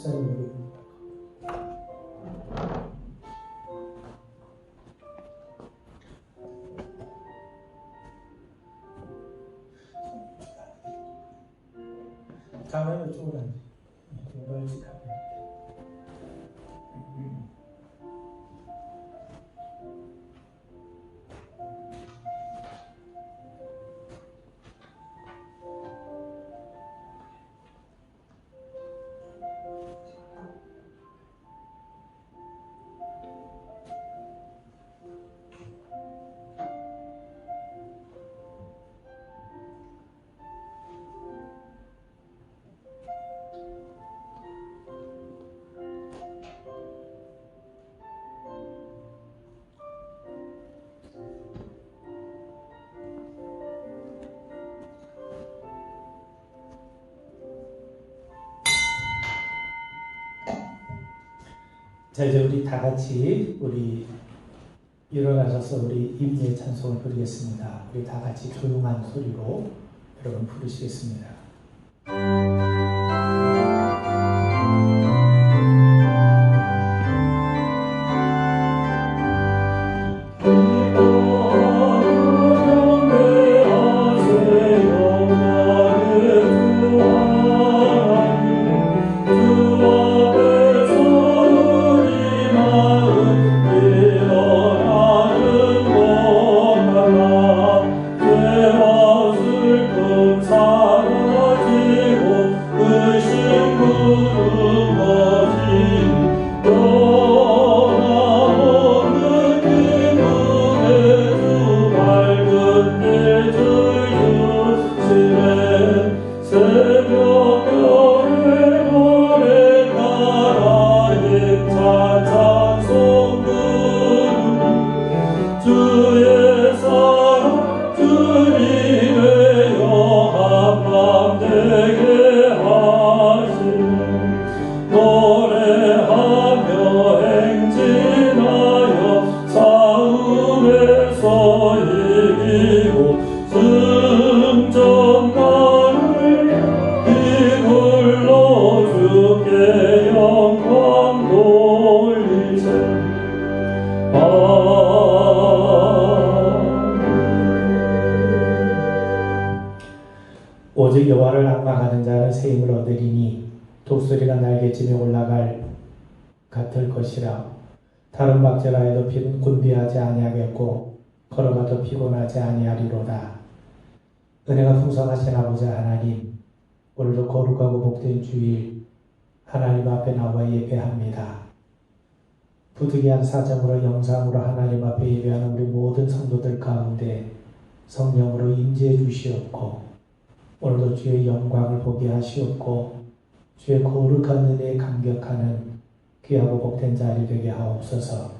목사님으로 가만히 이쪽으로 앉아. 멀지 가만히. 자, 이제 우리 다 같이 우리 일어나셔서 우리 임의의 찬송을 부르겠습니다. 우리 다 같이 조용한 소리로 여러분 부르시겠습니다. 오직 여호와를 앙망하는 자는 새 힘을 얻으리니 독수리가 날개짐에 올라갈 같을 것이라. 다른 박제라 해도 곤비하지 아니하겠고 걸어가도 피곤하지 아니하리로다. 은혜가 풍성하신 아버지 하나님, 오늘도 거룩하고 복된 주일 하나님 앞에 나와 예배합니다. 부득이한 사정으로 영상으로 하나님 앞에 예배하는 우리 모든 성도들 가운데 성령으로 임재해 주시옵고 오늘도 주의 영광을 보게 하시옵고 주의 거룩한 은혜에 감격하는 귀하고 복된 자리 되게 하옵소서.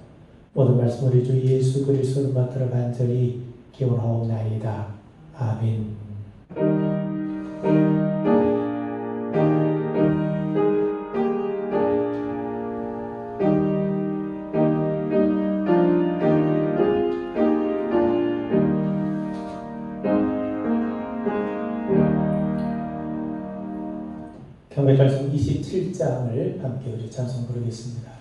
모든 말씀 우리 주 예수 그리스도를 받들어 간절히 기원하옵나이다. 아멘. 경배찬송 27장을 함께 우리 찬송 부르겠습니다.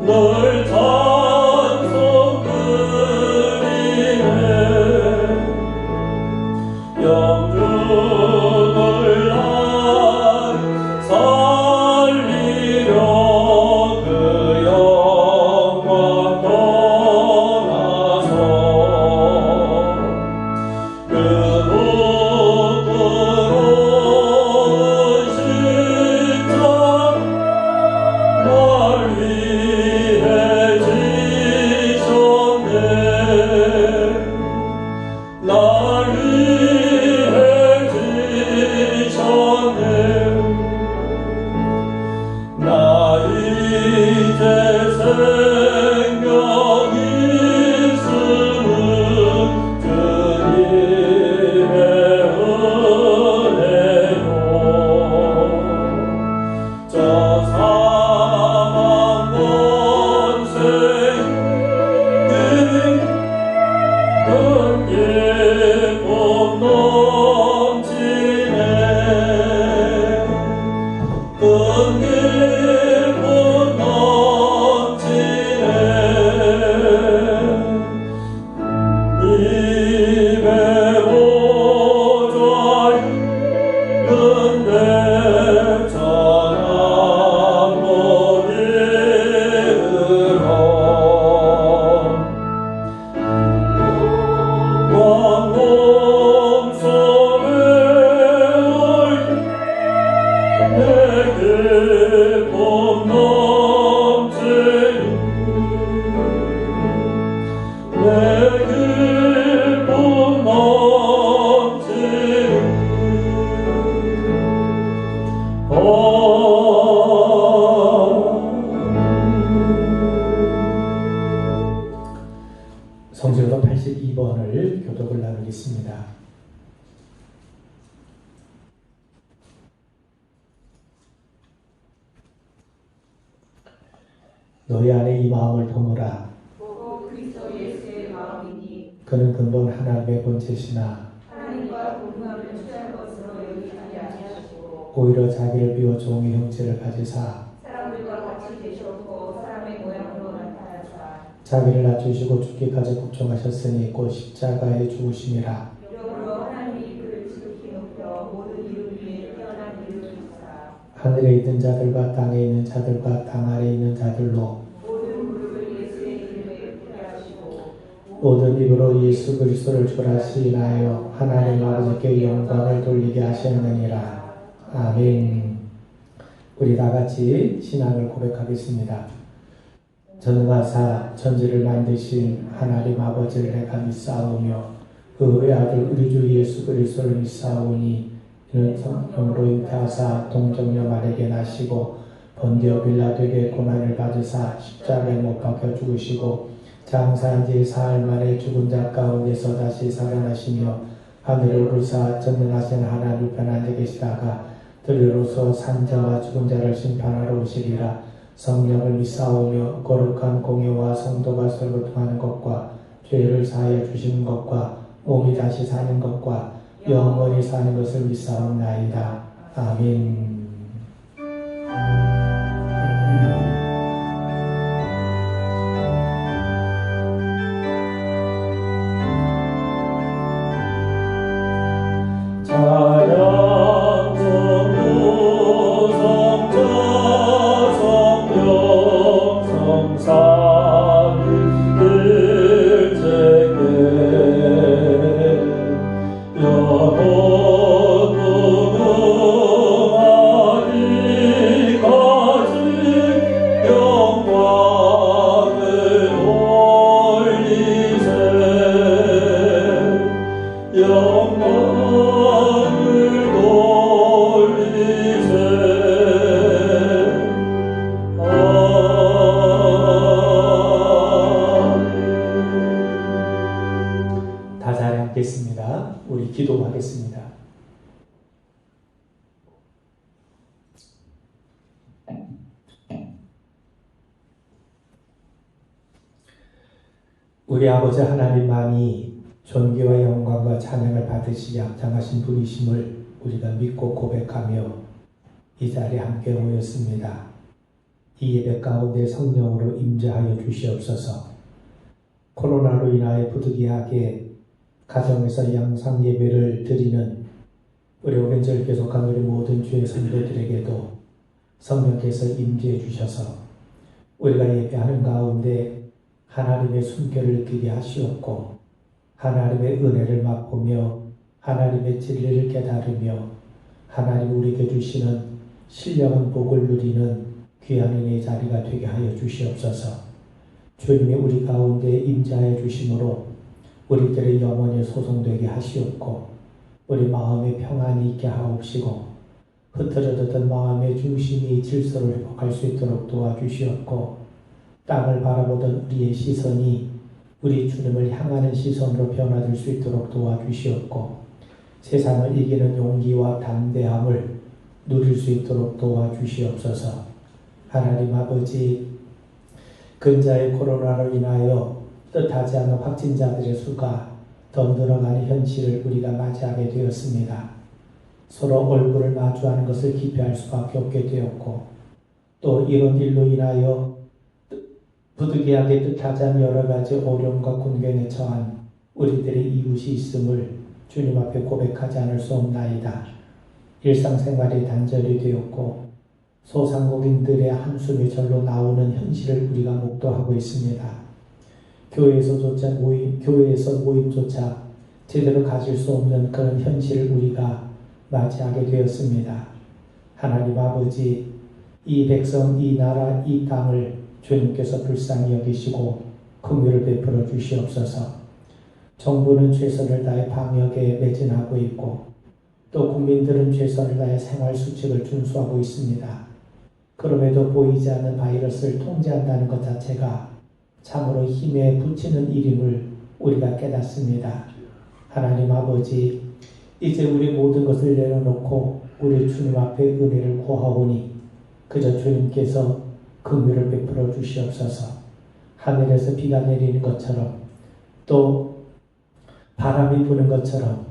널 성지로도 82번을 교독을 나누겠습니다. 너희 안에 이 마음을 품으라. 그리스도 예수의 마음이니 그는 근본 하나님의 본체시나 하나님과 동등함을 취할 것으로 여기지 아니하시고 오히려 자기를 비워 종의 형체를 가지사 사람들과 같이 되셨고 사람의 모양으로 나타나사 자기를 낮추시고 죽기까지 복종하셨으니 곧 십자가에 죽으심이라. 여러분으로 하나님이 그를 지극히 높여 모든 이름 위에 뛰어난 이름을 주사 하늘에 있는 자들과 땅에 있는 자들과 땅 아래에 있는 자들로 모든 무릎을 예수의 이름에 꿇게 하시고 모든 입으로 예수 그리스도를 주라 시인하여 하나님 아버지께 영광을 돌리게 하셨느니라. 아멘. 우리 다 같이 신앙을 고백하겠습니다. 전능하사 천지를 만드신 하나님 아버지를 내가 믿사오며 그 외아들 우리 주 예수 그리스도를 믿사오니 이는 성령으로 잉태하사 동정녀 마리아에게 나시고 본디오 빌라도에게 고난을 받으사 십자가에 못 박혀 죽으시고 장사한 지 사흘 만에 죽은 자 가운데서 다시 살아나시며 하늘에 오르사 전능하신 하나님 우편 앉아 계시다가 들으로서 산자와 죽은 자를 심판하러 오시리라. 성령을 믿사오며 거룩한 공예와 성도가 서로 통하는 것과 죄를 사하여 주시는 것과 몸이 다시 사는 것과 영원히 사는 것을 믿사옵나이다. 아멘. 우리 기도하겠습니다. 우리 아버지 하나님만이 존귀와 영광과 찬양을 받으시기 합당하신 분이심을 우리가 믿고 고백하며 이 자리에 함께 모였습니다. 이 예배 가운데 성령으로 임재하여 주시옵소서. 코로나로 인하여 부득이하게 가정에서 양상 예배를 드리는 우리 오순절 계속한 우리 모든 주의 성도들에게도 성령께서 임재해 주셔서 우리가 예배하는 가운데 하나님의 숨결을 느끼게 하시옵고 하나님의 은혜를 맛보며 하나님의 진리를 깨달으며 하나님 우리에게 주시는 신령한 복을 누리는 귀한 은혜의 자리가 되게 하여 주시옵소서. 주님이 우리 가운데 임재하여 주심으로 우리들의 영혼이 소송되게 하시옵고 우리 마음에 평안이 있게 하옵시고 흐트러졌던 마음의 중심이 질서를 회복할 수 있도록 도와주시옵고 땅을 바라보던 우리의 시선이 우리 주님을 향하는 시선으로 변화될 수 있도록 도와주시옵고 세상을 이기는 용기와 담대함을 누릴 수 있도록 도와주시옵소서. 하나님 아버지, 근자의 코로나로 인하여 뜻하지 않은 확진자들의 수가 더 늘어가는 현실을 우리가 맞이하게 되었습니다. 서로 얼굴을 마주하는 것을 기피할 수밖에 없게 되었고 또 이런 일로 인하여 부득이하게 뜻하지 않은 여러 가지 어려움과 곤경에 처한 우리들의 이웃이 있음을 주님 앞에 고백하지 않을 수 없나이다. 일상생활이 단절이 되었고 소상공인들의 한숨이 절로 나오는 현실을 우리가 목도하고 있습니다. 교회에서 모임조차 제대로 가질 수 없는 그런 현실을 우리가 맞이하게 되었습니다. 하나님 아버지, 이 백성, 이 나라, 이 땅을 주님께서 불쌍히 여기시고 긍휼을 베풀어 주시옵소서. 정부는 최선을 다해 방역에 매진하고 있고 또 국민들은 최선을 다해 생활수칙을 준수하고 있습니다. 그럼에도 보이지 않는 바이러스를 통제한다는 것 자체가 참으로 힘에 부치는 일임을 우리가 깨닫습니다. 하나님 아버지, 이제 우리 모든 것을 내려놓고 우리 주님 앞에 은혜를 구하오니 그저 주님께서 긍휼을 베풀어 주시옵소서. 하늘에서 비가 내리는 것처럼 또 바람이 부는 것처럼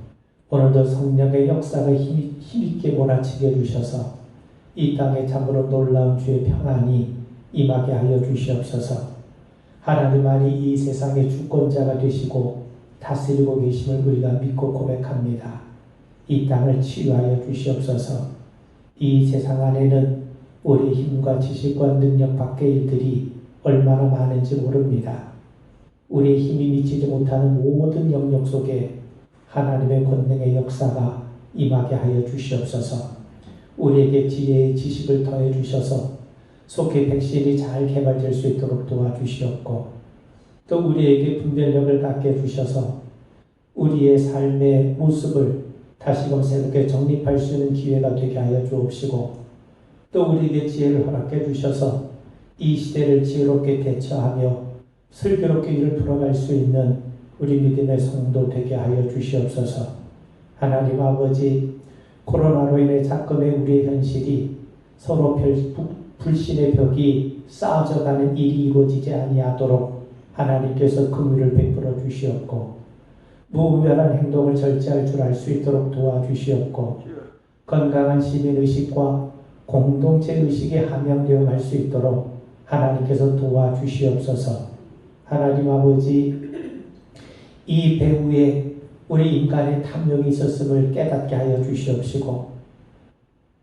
오늘도 성령의 역사가 힘있게 몰아치게 해주셔서 이 땅에 참으로 놀라운 주의 평안이 임하게 하여 주시옵소서. 하나님만이 이 세상의 주권자가 되시고 다스리고 계심을 우리가 믿고 고백합니다. 이 땅을 치유하여 주시옵소서. 이 세상 안에는 우리의 힘과 지식과 능력 밖의 일들이 얼마나 많은지 모릅니다. 우리의 힘이 미치지 못하는 모든 영역 속에 하나님의 권능의 역사가 임하게 하여 주시옵소서. 우리에게 지혜의 지식을 더해 주셔서 속히 백신이 잘 개발될 수 있도록 도와주시옵고 또 우리에게 분별력을 갖게 해주셔서 우리의 삶의 모습을 다시금 새롭게 정립할 수 있는 기회가 되게 하여 주옵시고 또 우리에게 지혜를 허락해 주셔서 이 시대를 지혜롭게 대처하며 슬기롭게 일을 풀어갈 수 있는 우리 믿음의 성도 되게 하여 주시옵소서. 하나님 아버지, 코로나로 인해 작금의 우리의 현실이 서로 불신의 벽이 쌓아져가는 일이 이루어지지 아니하도록 하나님께서 긍휼을 베풀어 주시옵고 무분별한 행동을 절제할 줄 알 수 있도록 도와주시옵고 건강한 시민의식과 공동체의식에 함양되어 갈 수 있도록 하나님께서 도와주시옵소서. 하나님 아버지, 이 배후에 우리 인간의 탐욕이 있었음을 깨닫게 하여 주시옵시고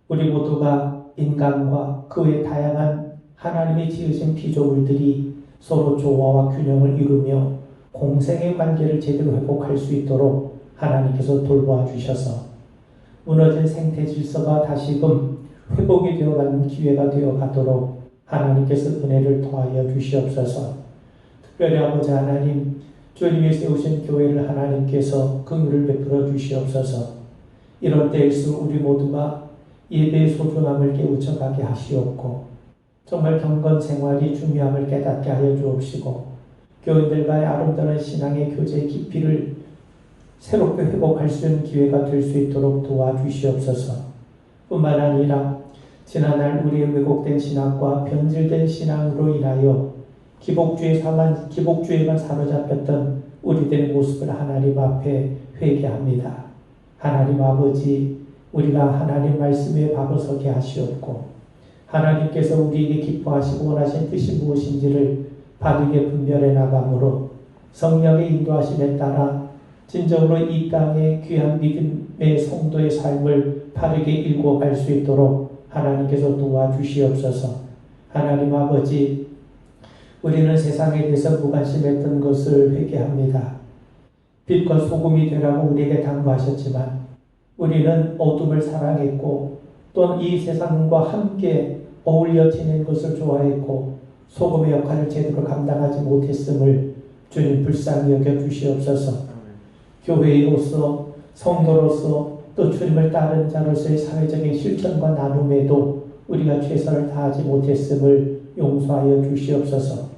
우리 모두가 인간과 그 외 다양한 하나님의 지으신 피조물들이 서로 조화와 균형을 이루며 공생의 관계를 제대로 회복할 수 있도록 하나님께서 돌보아 주셔서 무너진 생태 질서가 다시금 회복이 되어가는 기회가 되어가도록 하나님께서 은혜를 더하여 주시옵소서. 특별히 아버지 하나님, 주님이 세우신 교회를 하나님께서 긍휼을 베풀어 주시옵소서. 이런 때일수록 우리 모두가 예배의 소중함을 깨우쳐가게 하시옵고 정말 경건 생활이 중요함을 깨닫게 하여 주옵시고 교인들과의 아름다운 신앙의 교제의 깊이를 새롭게 회복할 수 있는 기회가 될 수 있도록 도와주시옵소서. 뿐만 아니라 지난날 우리의 왜곡된 신앙과 변질된 신앙으로 인하여 기복주의에만 사로잡혔던 우리들의 모습을 하나님 앞에 회개합니다. 하나님 아버지, 우리가 하나님 말씀에 바로 서게 하시옵고 하나님께서 우리에게 기뻐하시고 원하신 뜻이 무엇인지를 바르게 분별해 나감으로 성령의 인도하심에 따라 진정으로 이 땅의 귀한 믿음의 성도의 삶을 바르게 읽어갈 수 있도록 하나님께서 도와주시옵소서. 하나님 아버지, 우리는 세상에 대해서 무관심했던 것을 회개합니다. 빛과 소금이 되라고 우리에게 당부하셨지만 우리는 어둠을 사랑했고 또한 이 세상과 함께 어울려 지내는 것을 좋아했고 소금의 역할을 제대로 감당하지 못했음을 주님 불쌍히 여겨 주시옵소서. 교회로서 성도로서 또 주님을 따르는 자로서의 사회적인 실천과 나눔에도 우리가 최선을 다하지 못했음을 용서하여 주시옵소서.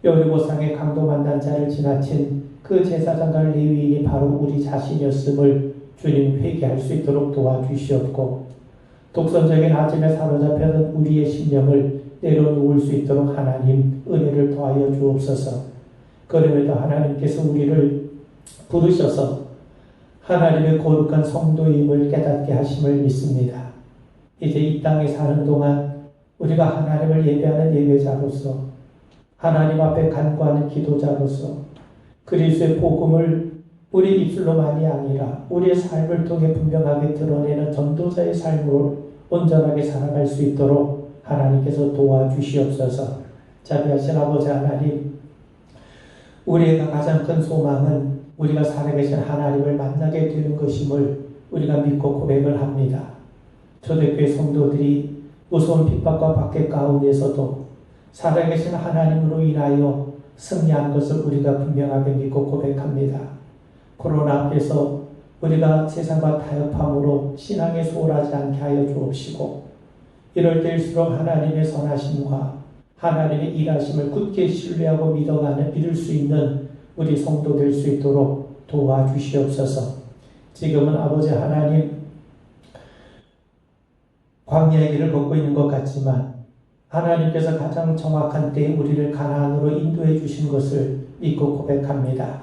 여리고상의 강도 만난 자를 지나친 그 제사장과 레위인이 바로 우리 자신이었음을 주님 회개할 수 있도록 도와주시옵고 독선적인 아침에 사로잡혀는 우리의 심령을 내려놓을 수 있도록 하나님 은혜를 더하여 주옵소서. 그럼에도 하나님께서 우리를 부르셔서 하나님의 거룩한 성도임을 깨닫게 하심을 믿습니다. 이제 이 땅에 사는 동안 우리가 하나님을 예배하는 예배자로서 하나님 앞에 간구하는 기도자로서 그리스도의 복음을 우리 입술로만이 아니라 우리의 삶을 통해 분명하게 드러내는 전도자의 삶으로 온전하게 살아갈 수 있도록 하나님께서 도와주시옵소서. 자비하신 아버지 하나님, 우리가 가장 큰 소망은 우리가 살아계신 하나님을 만나게 되는 것임을 우리가 믿고 고백을 합니다. 초대교회 성도들이 무서운 핍박과 박해 가운데서도 살아계신 하나님으로 인하여 승리한 것을 우리가 분명하게 믿고 고백합니다. 코로나 앞에서 우리가 세상과 타협함으로 신앙에 소홀하지 않게 하여 주옵시고, 이럴 때일수록 하나님의 선하심과 하나님의 일하심을 굳게 신뢰하고 믿을 수 있는 우리 성도 될 수 있도록 도와주시옵소서. 지금은 아버지 하나님, 광야의 길을 걷고 있는 것 같지만 하나님께서 가장 정확한 때에 우리를 가나안으로 인도해 주신 것을 믿고 고백합니다.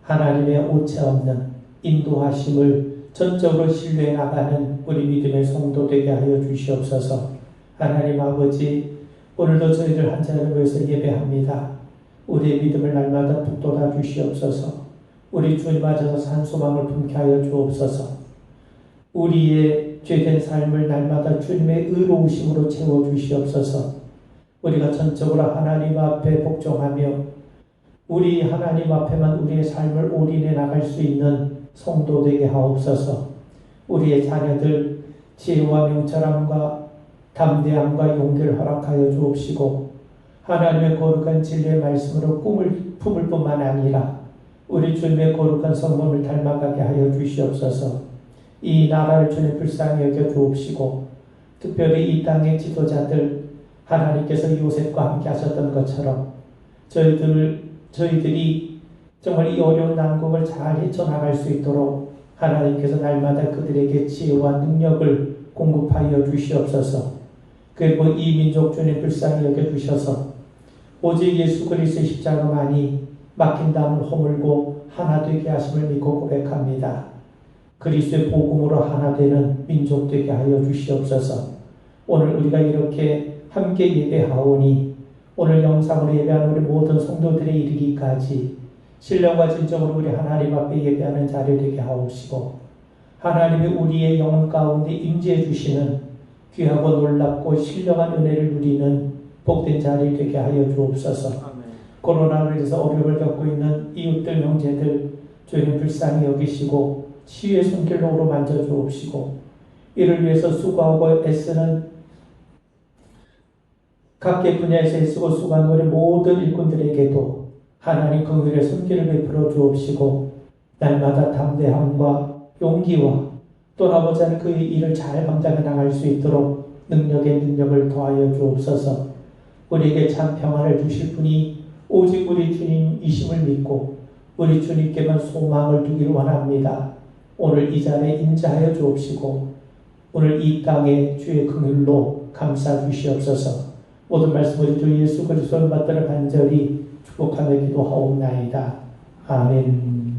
하나님의 오체 없는 인도하심을 전적으로 신뢰해 나가는 우리 믿음의 성도 되게 하여 주시옵소서. 하나님 아버지, 오늘도 저희들 한 자리를 모여서 예배합니다. 우리의 믿음을 날마다 북돋아 주시옵소서. 우리 주님 앞에서 산소망을 품게 하여 주옵소서. 우리의 죄된 삶을 날마다 주님의 의로우심으로 채워주시옵소서. 우리가 전적으로 하나님 앞에 복종하며 우리 하나님 앞에만 우리의 삶을 올인해 나갈 수 있는 성도 되게 하옵소서. 우리의 자녀들 지혜와 명철함과 담대함과 용기를 허락하여 주옵시고, 하나님의 거룩한 진리의 말씀으로 꿈을 품을 뿐만 아니라 우리 주님의 거룩한 성품을 닮아가게 하여 주시옵소서. 이 나라를 주님 불쌍히 여겨 주옵시고, 특별히 이 땅의 지도자들 하나님께서 요셉과 함께 하셨던 것처럼 저희들이 정말 이 어려운 난국을 잘 헤쳐나갈 수 있도록 하나님께서 날마다 그들에게 지혜와 능력을 공급하여 주시옵소서. 그리고 이 민족 주님 불쌍히 여겨 주셔서 오직 예수 그리스도의 십자가만이 막힌 담을 허물고 하나 되게 하심을 믿고 고백합니다. 그리스도의 복음으로 하나 되는 민족 되게 하여 주시옵소서. 오늘 우리가 이렇게 함께 예배하오니 오늘 영상으로 예배하는 우리 모든 성도들의 이르기까지 신령과 진정으로 우리 하나님 앞에 예배하는 자리 되게 하옵시고, 하나님이 우리의 영혼 가운데 임재해 주시는 귀하고 놀랍고 신령한 은혜를 누리는 복된 자리 되게 하여 주옵소서. 코로나로 인해서 어려움을 겪고 있는 이웃들 형제들 주님 불쌍히 여기시고 치유의 손길로 어루만져 주옵시고, 이를 위해서 수고하고 애쓰는 각계 분야에서 애쓰고 수고하는 우리 모든 일꾼들에게도 하나님 긍휼의 손길을 베풀어 주옵시고, 날마다 담대함과 용기와 또 아버지 하나님 그 일을 잘 감당해 나갈 수 있도록 능력에 능력을 더하여 주옵소서. 우리에게 참 평안을 주실 분이 오직 우리 주님이심을 믿고 우리 주님께만 소망을 두기를 원합니다. 오늘 이 자리에 임재하여 주옵시고, 오늘 이 땅에 주의 긍휼로 감싸 주시옵소서. 모든 말씀 우리 주 예수 그리스도를 받들어 간절히 축복하며 기도하옵나이다. 아멘.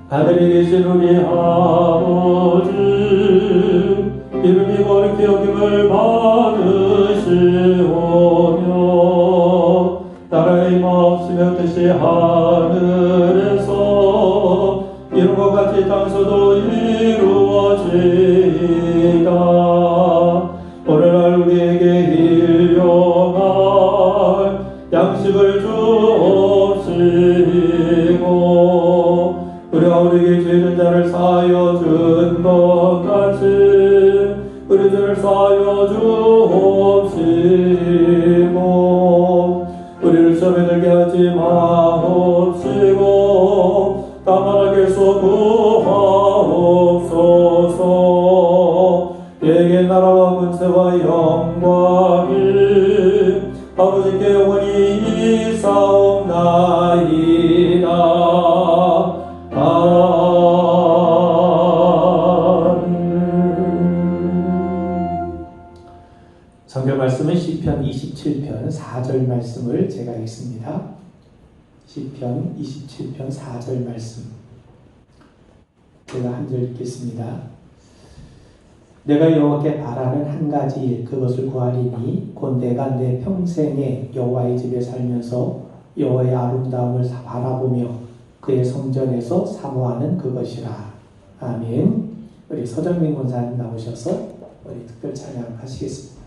하늘에 계신 우리 아버지, 이름이 거룩히 여김을 받으시오며 나라의 마옵시며 뜻이 하늘에서 이룬 것 같이 땅에서도 이루어지이다. 오늘날 우리에게 일용할 양식을 주옵시고, 우리가 우리에게 죄진 자를 사하여 준 것 같이 우리 죄를 사하여 주옵시고, 우리를 시험에 들게 하지 마옵시고 다만 악에서 구하옵소서. 내게 나라와 권세와 영광이 아버지께 영원히 이사옵나이다. 성경 말씀은 시편 27편 4절 말씀을 제가 읽습니다. 시편 27편 4절 말씀 제가 한 절 읽겠습니다. 내가 여호와께 바라는 한 가지 일 그것을 구하리니 곧 내가 내 평생에 여호와의 집에 살면서 여호와의 아름다움을 바라보며 그의 성전에서 사모하는 그것이라. 아멘. 우리 서정민 권사님 나오셔서 우리 특별 찬양 하시겠습니다.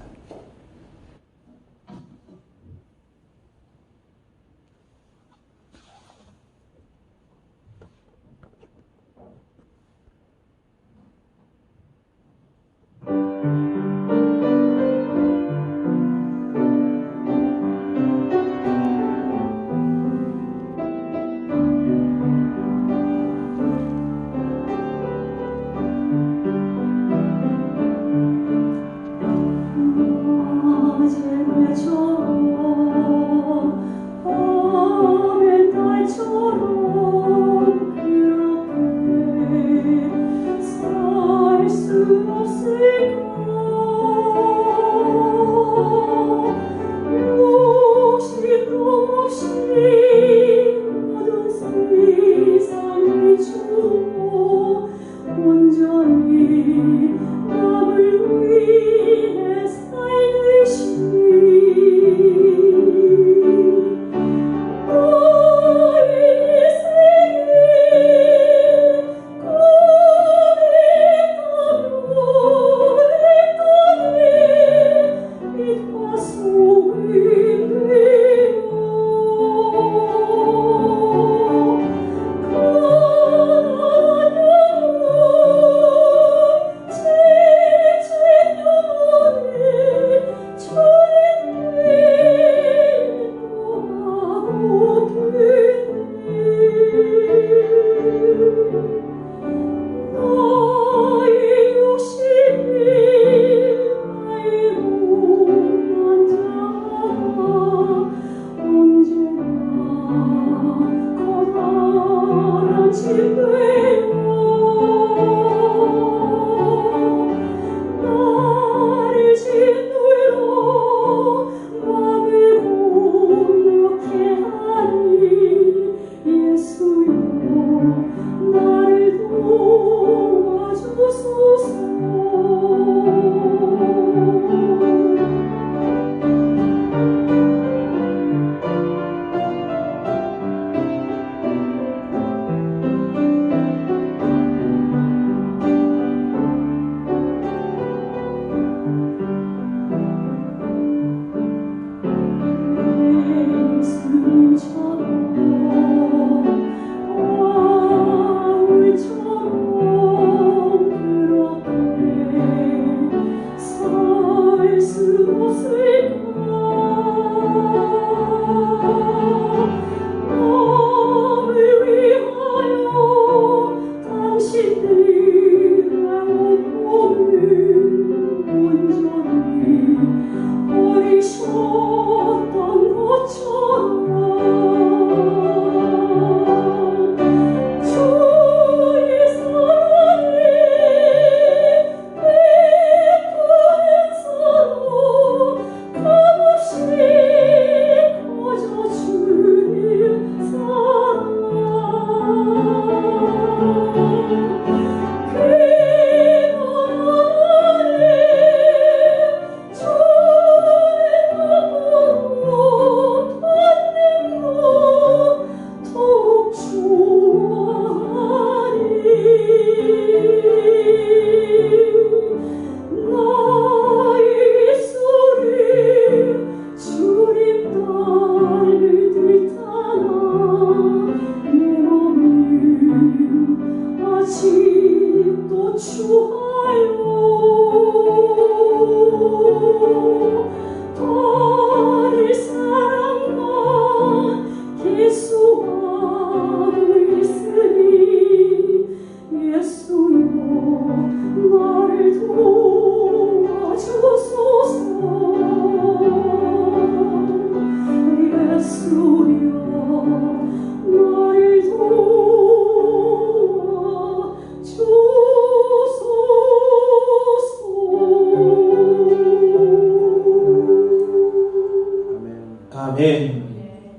아멘.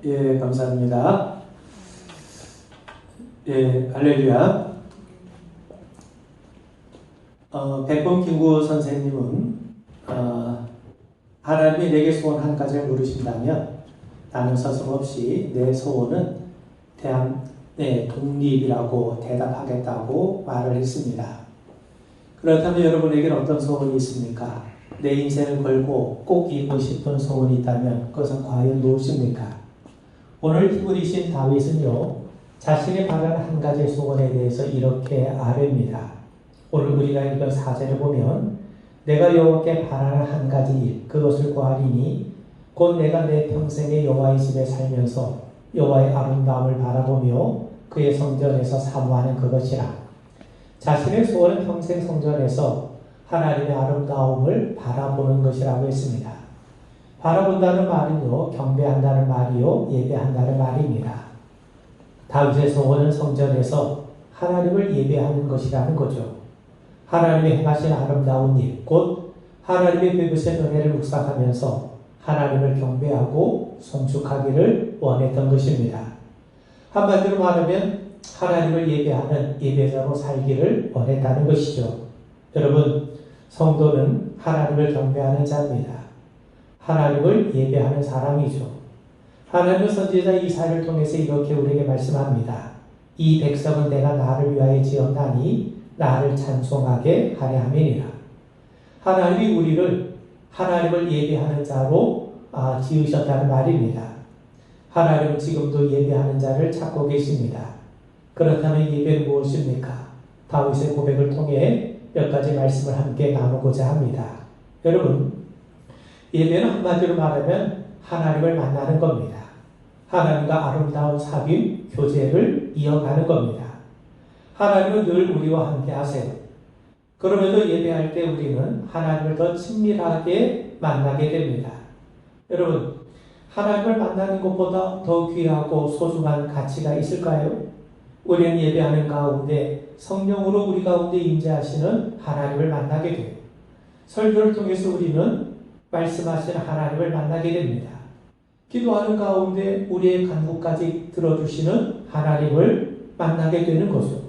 예, 감사합니다. 예, 할렐루야. 백범기구 선생님은 하나님이 내게 소원 한 가지를 물으신다면 나는 서슴없이 내 소원은 대한민국의 독립이라고 대답하겠다고 말을 했습니다. 그렇다면 여러분에게는 어떤 소원이 있습니까? 내 인생을 걸고 꼭 이루고 싶은 소원이 있다면 그것은 과연 무엇입니까? 오늘 히브리신 다윗은요, 자신이 바라는 한 가지 소원에 대해서 이렇게 아뢰입니다. 오늘 우리가 읽은 4절을 보면 내가 여호와께 바라는 한 가지 일, 그것을 구하리니 곧 내가 내 평생에 여호와의 집에 살면서 여호와의 아름다움을 바라보며 그의 성전에서 사모하는 그것이라. 자신의 소원은 평생 성전에서 하나님의 아름다움을 바라보는 것이라고 했습니다. 바라본다는 말은요, 경배한다는 말이요, 예배한다는 말입니다. 다윗의 소원은 성전에서 하나님을 예배하는 것이라는 거죠. 하나님의 행하신 아름다운 일, 곧 하나님의 베푸신 은혜를 묵상하면서 하나님을 경배하고 송축하기를 원했던 것입니다. 한마디로 말하면 하나님을 예배하는 예배자로 살기를 원했다는 것이죠. 여러분, 성도는 하나님을 경배하는 자입니다. 하나님을 예배하는 사람이죠. 하나님은 선지자 이사야를 통해서 이렇게 우리에게 말씀합니다. 이 백성은 내가 나를 위하여 지었나니 나를 찬송하게 하려 함이니라. 하나님이 우리를 하나님을 예배하는 자로 지으셨다는 말입니다. 하나님은 지금도 예배하는 자를 찾고 계십니다. 그렇다면 예배는 무엇입니까? 다윗의 고백을 통해 몇 가지 말씀을 함께 나누고자 합니다. 여러분, 예배는 한마디로 말하면 하나님을 만나는 겁니다. 하나님과 아름다운 삽입, 교제를 이어가는 겁니다. 하나님은 늘 우리와 함께 하세요. 그럼에도 예배할 때 우리는 하나님을 더 친밀하게 만나게 됩니다. 여러분, 하나님을 만나는 것보다 더 귀하고 소중한 가치가 있을까요? 우리는 예배하는 가운데 성령으로 우리 가운데 임재하시는 하나님을 만나게 돼요. 설교를 통해서 우리는 말씀하시는 하나님을 만나게 됩니다. 기도하는 가운데 우리의 간구까지 들어주시는 하나님을 만나게 되는 거죠.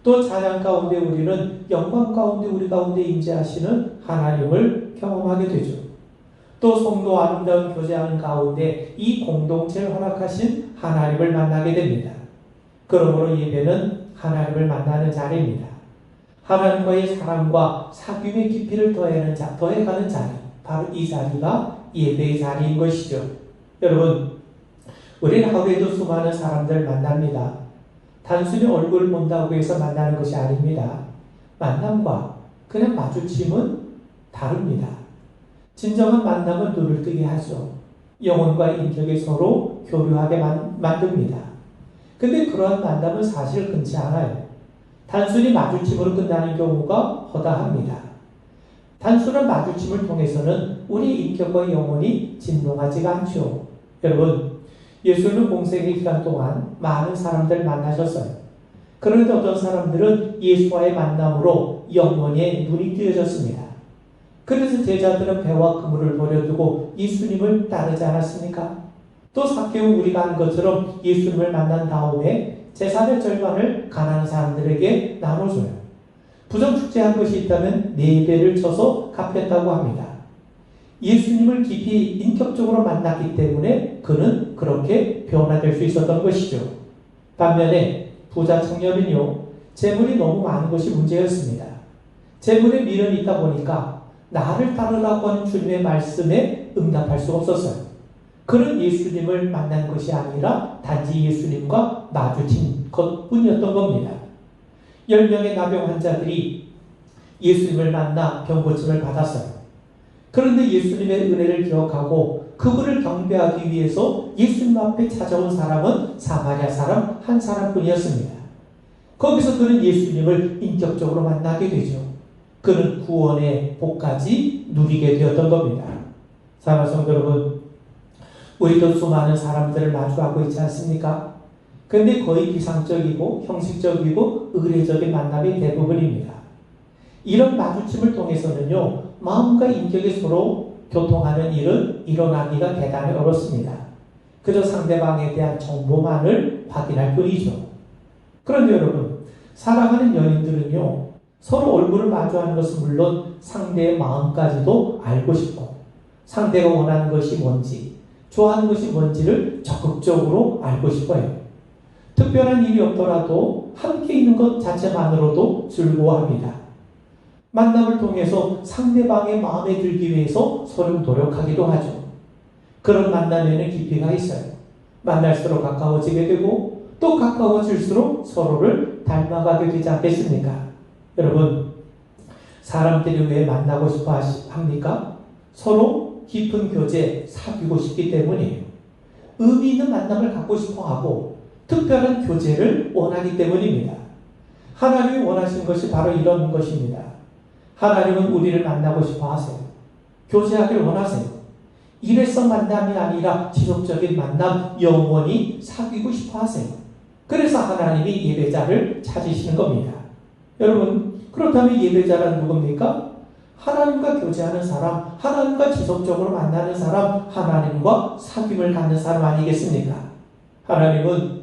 또 찬양 가운데 우리는 영광 가운데 우리 가운데 임재하시는 하나님을 경험하게 되죠. 또 성도 아름다운 교제하는 가운데 이 공동체를 허락하신 하나님을 만나게 됩니다. 그러므로 예배는 하나님을 만나는 자리입니다. 하나님과의 사랑과 사귐의 깊이를 더해가는 자리, 바로 이 자리가 예배의 자리인 것이죠. 여러분, 우리는 하루에도 수많은 사람들 만납니다. 단순히 얼굴을 본다고 해서 만나는 것이 아닙니다. 만남과 그냥 마주침은 다릅니다. 진정한 만남은 눈을 뜨게 하죠. 영혼과 인격이 서로 교류하게 만듭니다. 근데 그러한 만남은 사실 끊지 않아요. 단순히 마주침으로 끝나는 경우가 허다합니다. 단순한 마주침을 통해서는 우리 인격과 영혼이 진동하지가 않죠. 여러분, 예수는 공생의 기간 동안 많은 사람들 만나셨어요. 그런데 어떤 사람들은 예수와의 만남으로 영혼에 눈이 뜨여졌습니다. 그래서 제자들은 배와 그물을 버려두고 예수님을 따르지 않았습니까? 또 삭개오 우리가 한 것처럼 예수님을 만난 다음에 재산의 절반을 가난한 사람들에게 나눠줘요. 부정축제한 것이 있다면 4배를 쳐서 갚였다고 합니다. 예수님을 깊이 인격적으로 만났기 때문에 그는 그렇게 변화될 수 있었던 것이죠. 반면에 부자 청년은요, 재물이 너무 많은 것이 문제였습니다. 재물에 미련이 있다 보니까 나를 따르라고 하는 주님의 말씀에 응답할 수가 없었어요. 그는 예수님을 만난 것이 아니라 단지 예수님과 마주친 것뿐이었던 겁니다. 10명의 나병 환자들이 예수님을 만나 병고침을 받았어요. 그런데 예수님의 은혜를 기억하고 그분을 경배하기 위해서 예수님 앞에 찾아온 사람은 사마리아 사람 한 사람뿐이었습니다. 거기서 그는 예수님을 인격적으로 만나게 되죠. 그는 구원의 복까지 누리게 되었던 겁니다. 사랑하는 성도 여러분, 우리도 수많은 사람들을 마주하고 있지 않습니까? 근데 거의 비상적이고 형식적이고 의례적인 만남이 대부분입니다. 이런 마주침을 통해서는요, 마음과 인격이 서로 교통하는 일은 일어나기가 대단히 어렵습니다. 그저 상대방에 대한 정보만을 확인할 뿐이죠. 그런데 여러분, 사랑하는 연인들은요, 서로 얼굴을 마주하는 것은 물론 상대의 마음까지도 알고 싶고, 상대가 원하는 것이 뭔지, 좋아하는 것이 뭔지를 적극적으로 알고 싶어요. 특별한 일이 없더라도 함께 있는 것 자체만으로도 즐거워합니다. 만남을 통해서 상대방의 마음에 들기 위해서 서로 노력하기도 하죠. 그런 만남에는 깊이가 있어요. 만날수록 가까워지게 되고 또 가까워질수록 서로를 닮아가게 되지 않겠습니까? 여러분, 사람들이 왜 만나고 싶어 합니까? 서로 깊은 교제, 사귀고 싶기 때문이에요. 의미 있는 만남을 갖고 싶어 하고 특별한 교제를 원하기 때문입니다. 하나님이 원하신 것이 바로 이런 것입니다. 하나님은 우리를 만나고 싶어 하세요. 교제하기를 원하세요. 일회성 만남이 아니라 지속적인 만남, 영원히 사귀고 싶어 하세요. 그래서 하나님이 예배자를 찾으시는 겁니다. 여러분, 그렇다면 예배자란 누굽니까? 하나님과 교제하는 사람, 하나님과 지속적으로 만나는 사람, 하나님과 사귐을 갖는 사람 아니겠습니까? 하나님은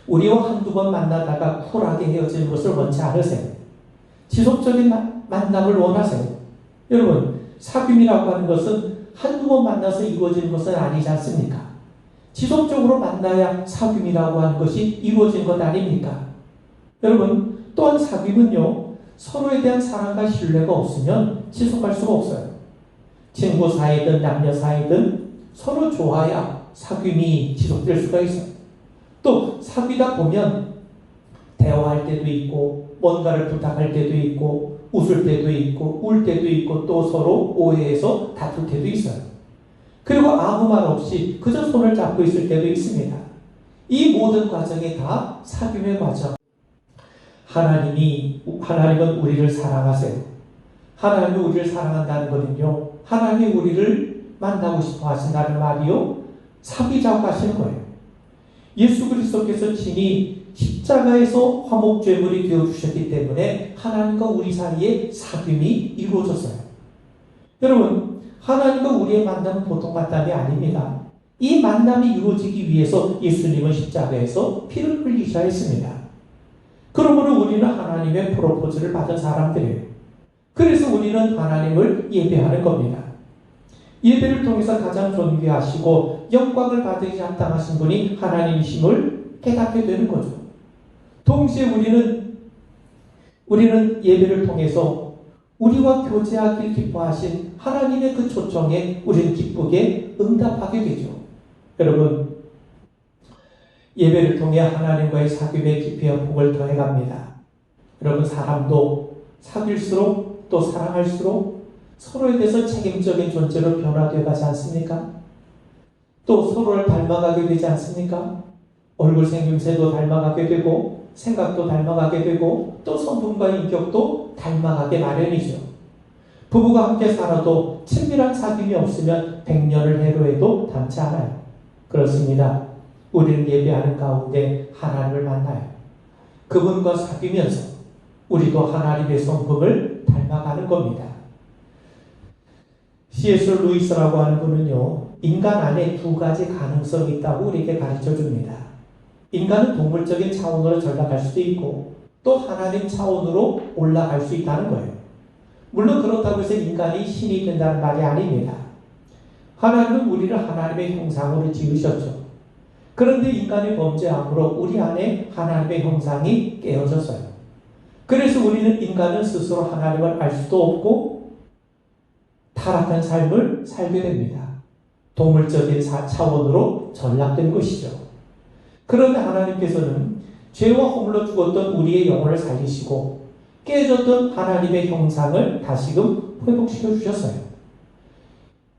우리와 한두 번 만나다가 쿨하게 헤어지는 것을 원치 않으세요. 지속적인 만남을 원하세요. 여러분, 사귐이라고 하는 것은 한두 번 만나서 이루어지는 것은 아니지 않습니까? 지속적으로 만나야 사귐이라고 하는 것이 이루어진 것 아닙니까? 여러분, 또한 사귐은요, 서로에 대한 사랑과 신뢰가 없으면 지속할 수가 없어요. 친구 사이든 남녀 사이든 서로 좋아야 사귐이 지속될 수가 있어요. 또 사귀다 보면 대화할 때도 있고 뭔가를 부탁할 때도 있고 웃을 때도 있고 울 때도 있고 또 서로 오해해서 다툴 때도 있어요. 그리고 아무 말 없이 그저 손을 잡고 있을 때도 있습니다. 이 모든 과정이 다 사귐의 과정. 하나님은 우리를 사랑하세요. 하나님이 우리를 사랑한다는 것은요, 하나님이 우리를 만나고 싶어 하신다는 말이요, 사귀자고 하시는 거예요. 예수 그리스도께서 친히 십자가에서 화목제물이 되어주셨기 때문에 하나님과 우리 사이에 사귐이 이루어졌어요. 여러분, 하나님과 우리의 만남은 보통 만남이 아닙니다. 이 만남이 이루어지기 위해서 예수님은 십자가에서 피를 흘리셔야 했습니다. 그러므로 우리는 하나님의 프로포즈를 받은 사람들이에요. 그래서 우리는 하나님을 예배하는 겁니다. 예배를 통해서 가장 존귀하시고 영광을 받으시 합당하신 분이 하나님이심을 깨닫게 되는 거죠. 동시에 우리는 예배를 통해서 우리와 교제하길 기뻐하신 하나님의 그 초청에 우리는 기쁘게 응답하게 되죠. 여러분, 예배를 통해 하나님과의 사귐의 깊이와 복을 더해갑니다. 여러분, 사람도 사귈수록 또 사랑할수록 서로에 대해서 책임적인 존재로 변화되어 가지 않습니까? 또 서로를 닮아가게 되지 않습니까? 얼굴 생김새도 닮아가게 되고 생각도 닮아가게 되고 또 성품과 인격도 닮아가게 마련이죠. 부부가 함께 살아도 친밀한 사귐이 없으면 100년을 해로해도 닮지 않아요. 그렇습니다. 우리는 예배하는 가운데 하나님을 만나요. 그분과 사귀면서 우리도 하나님의 성품을 닮아가는 겁니다. C.S. 루이스라고 하는 분은요, 인간 안에 두 가지 가능성이 있다고 우리에게 가르쳐 줍니다. 인간은 동물적인 차원으로 전락할 수도 있고 또 하나님 차원으로 올라갈 수 있다는 거예요. 물론 그렇다고 해서 인간이 신이 된다는 말이 아닙니다. 하나님은 우리를 하나님의 형상으로 지으셨죠. 그런데 인간의 범죄함으로 우리 안에 하나님의 형상이 깨어졌어요. 그래서 인간은 스스로 하나님을 알 수도 없고 타락한 삶을 살게 됩니다. 동물적인 차원으로 전락된 것이죠. 그런데 하나님께서는 죄와 허물로 죽었던 우리의 영혼을 살리시고 깨졌던 하나님의 형상을 다시금 회복시켜 주셨어요.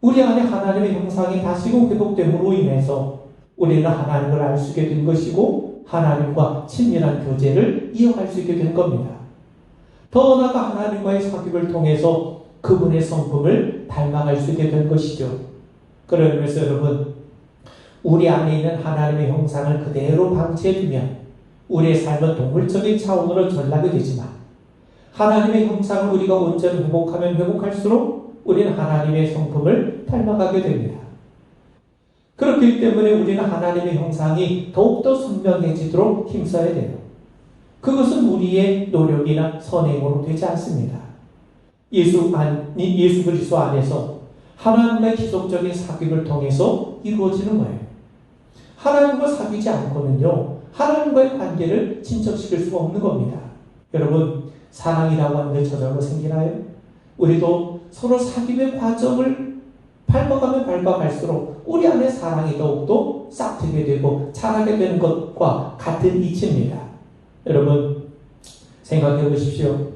우리 안에 하나님의 형상이 다시금 회복됨으로 인해서 우리는 하나님을 알 수 있게 된 것이고 하나님과 친밀한 교제를 이어갈 수 있게 된 겁니다. 더 나아가 하나님과의 사귐을 통해서 그분의 성품을 닮아갈 수 있게 된 것이죠. 그러면서 여러분, 우리 안에 있는 하나님의 형상을 그대로 방치해두면 우리의 삶은 동물적인 차원으로 전락이 되지만 하나님의 형상을 우리가 온전히 회복하면 회복할수록 우리는 하나님의 성품을 닮아가게 됩니다. 그렇기 때문에 우리는 하나님의 형상이 더욱더 선명해지도록 힘써야 돼요. 그것은 우리의 노력이나 선행으로 되지 않습니다. 예수 그리스도 안에서 하나님과의 지속적인 사귐을 통해서 이루어지는 거예요. 하나님과 사귀지 않고는요, 하나님과의 관계를 진척시킬 수가 없는 겁니다. 여러분, 사랑이라고 하는 게 저절로 생기나요? 우리도 서로 사귐의 과정을 밟아가면 밟아갈수록 우리 안에 사랑이 더욱더 싹트게 되고 자라게 되는 것과 같은 이치입니다. 여러분, 생각해 보십시오.